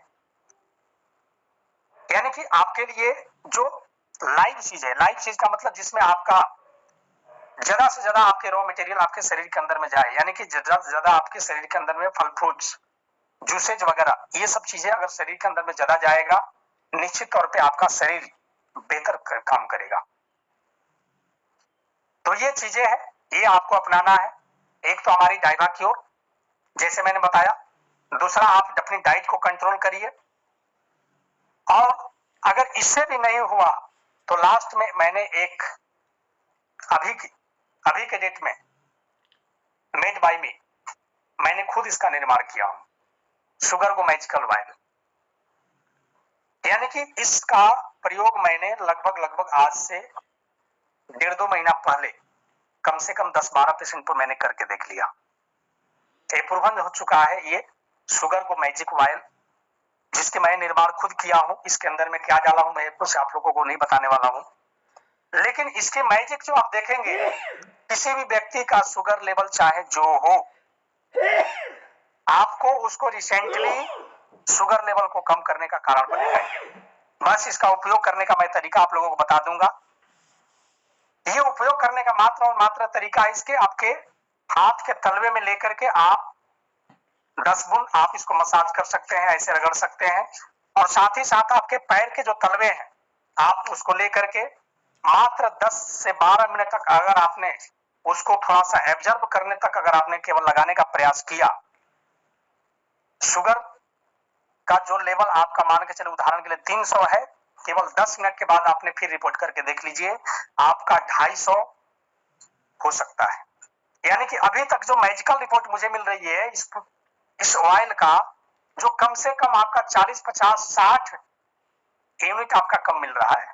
यानी कि आपके लिए जो लाइव चीज है, लाइव चीज का मतलब जिसमें आपका ज्यादा से ज्यादा आपके रॉ मटेरियल आपके शरीर के अंदर में जाए, यानी कि ज्यादा से ज्यादा आपके शरीर के अंदर में फल फ्रूट्स जूसेज वगैरह ये सब चीजें अगर शरीर के अंदर में ज्यादा जाएगा, निश्चित तौर पे आपका शरीर बेहतर काम करेगा। तो ये चीजें हैं, ये आपको अपनाना है। एक तो हमारी डाइवा क्योर जैसे मैंने बताया, दूसरा आप अपनी डाइट को कंट्रोल करिए, और अगर इससे भी नहीं हुआ तो लास्ट में मैंने एक अभी के डेट में मेड बाय मी, मैंने खुद इसका निर्माण किया हूं, शुगर को मैजिकल वाइल। यानी कि इसका प्रयोग मैंने लगभग आज से 1.5-2 महीना पहले कम से कम 10-12 पेशेंट पर मैंने करके देख लिया। ये प्रूवन हो चुका है। ये शुगर को मैजिक वायल, जिसके मैं निर्माण खुद किया हूं, इसके अंदर में क्या डाला हूं मैं कुछ आप लोगों को नहीं बताने वाला हूं, लेकिन इसके मैजिक जो आप देखेंगे, किसी भी व्यक्ति का शुगर लेवल चाहे जो हो, आपको उसको रिसेंटली शुगर लेवल को कम करने का कारण बनेगा। बस इसका उपयोग करने का मैं तरीका आप लोगों को बता दूंगा। ये उपयोग करने का मात्र और मात्र तरीका इसके आपके हाथ के तलवे में लेकर के आप 10 बूंद आप इसको मसाज कर सकते हैं, ऐसे रगड़ सकते हैं, और साथ ही साथ आपके पैर के जो तलवे हैं आप उसको लेकर के मात्र 10 से 12 मिनट तक अगर आपने उसको थोड़ा सा एब्जॉर्ब करने तक अगर आपने केवल लगाने का प्रयास किया, शुगर का जो लेवल आपका मान के चले उदाहरण के लिए 300 है, केवल 10 मिनट के बाद आपने फिर रिपोर्ट करके देख लीजिए आपका 250 हो सकता है। यानी कि अभी तक जो मैजिकल रिपोर्ट मुझे मिल रही है इस ऑयल का, जो कम से कम आपका 40, 50, 60 यूनिट आपका कम मिल रहा है।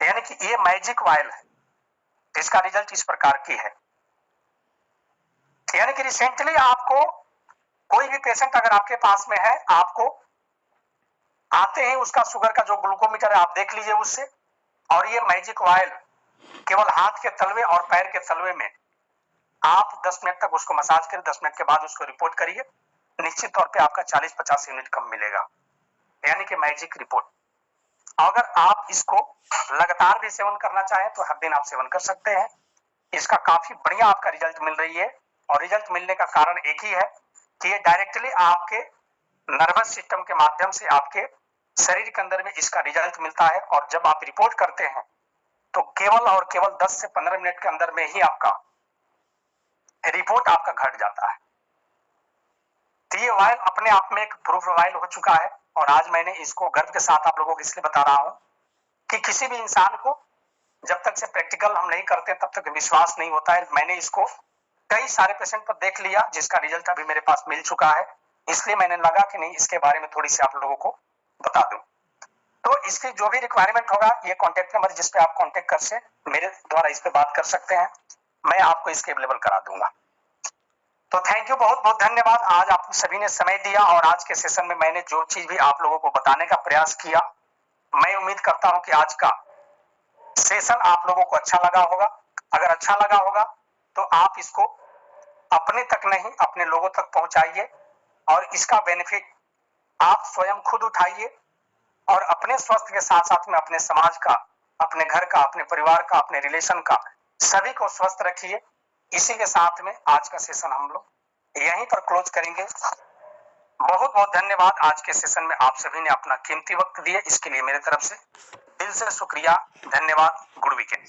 यानी कि ये मैजिक ऑयल है, इसका रिजल्ट इस प्रकार की है। यानी कि रिसेंटली आपको कोई भी पेशेंट अगर आपके पास में है, आपको आते ही उसका शुगर का जो ग्लूकोमीटर है आप देख लीजिए उससे, और ये मैजिक ऑयल केवल हाथ के तलवे और पैर के तलवे में आप 10 मिनट तक उसको मसाज करें, 10 मिनट के बाद उसको रिपोर्ट करिए, निश्चित तौर पे आपका 40-50 यूनिट कम मिलेगा। यानी कि मैजिक रिपोर्ट। अगर आप इसको लगातार भी सेवन करना चाहें तो हर दिन आप सेवन कर सकते हैं। इसका काफी बढ़िया आपका रिजल्ट मिल रही है, और रिजल्ट मिलने का कारण एक ही है कि ये डायरेक्टली आपके नर्वस सिस्टम के माध्यम से आपके शरीर के अंदर में इसका रिजल्ट मिलता है, और जब आप रिपोर्ट करते हैं तो केवल और केवल 10 से 15 मिनट के अंदर में ही आपका रिपोर्ट आपका घट जाता है। तो ये ऑयल अपने आप में एक प्रूफ ऑयल हो चुका है, और आज मैंने इसको गर्व के साथ आप लोगों को इसलिए बता रहा हूं कि किसी भी इंसान को जब तक से प्रैक्टिकल हम नहीं करते तब तक विश्वास नहीं होता है। मैंने इसको कई सारे पेशेंट पर देख लिया जिसका रिजल्ट अभी मेरे पास मिल चुका है, इसलिए मैंने लगा कि नहीं इसके बारे में थोड़ी सी आप लोगों को बता दूं। तो इसकी जो भी रिक्वायरमेंट होगा, ये कॉन्टेक्ट नंबर जिस पे आप कॉन्टेक्ट कर से मेरे द्वारा इस पे बात कर सकते हैं, मैं आपको इसके अवेलेबल करा दूंगा। तो थैंक यू, बहुत बहुत धन्यवाद। आज आप सभी ने समय दिया, और आज के सेशन में मैंने जो चीज भी आप लोगों को बताने का प्रयास किया, मैं उम्मीद करता हूं कि आज का सेशन आप लोगों को अच्छा लगा होगा। अगर अच्छा लगा होगा तो आप इसको अपने तक नहीं अपने लोगों तक पहुंचाइए, और इसका बेनिफिट आप स्वयं खुद उठाइए, और अपने स्वास्थ्य के साथ साथ में अपने समाज का, अपने घर का, अपने परिवार का, अपने रिलेशन का, सभी को स्वस्थ रखिए। इसी के साथ में आज का सेशन हम लोग यहीं पर क्लोज करेंगे। बहुत बहुत धन्यवाद। आज के सेशन में आप सभी ने अपना कीमती वक्त दिए, इसके लिए मेरे तरफ से दिल से शुक्रिया, धन्यवाद। Good weekend.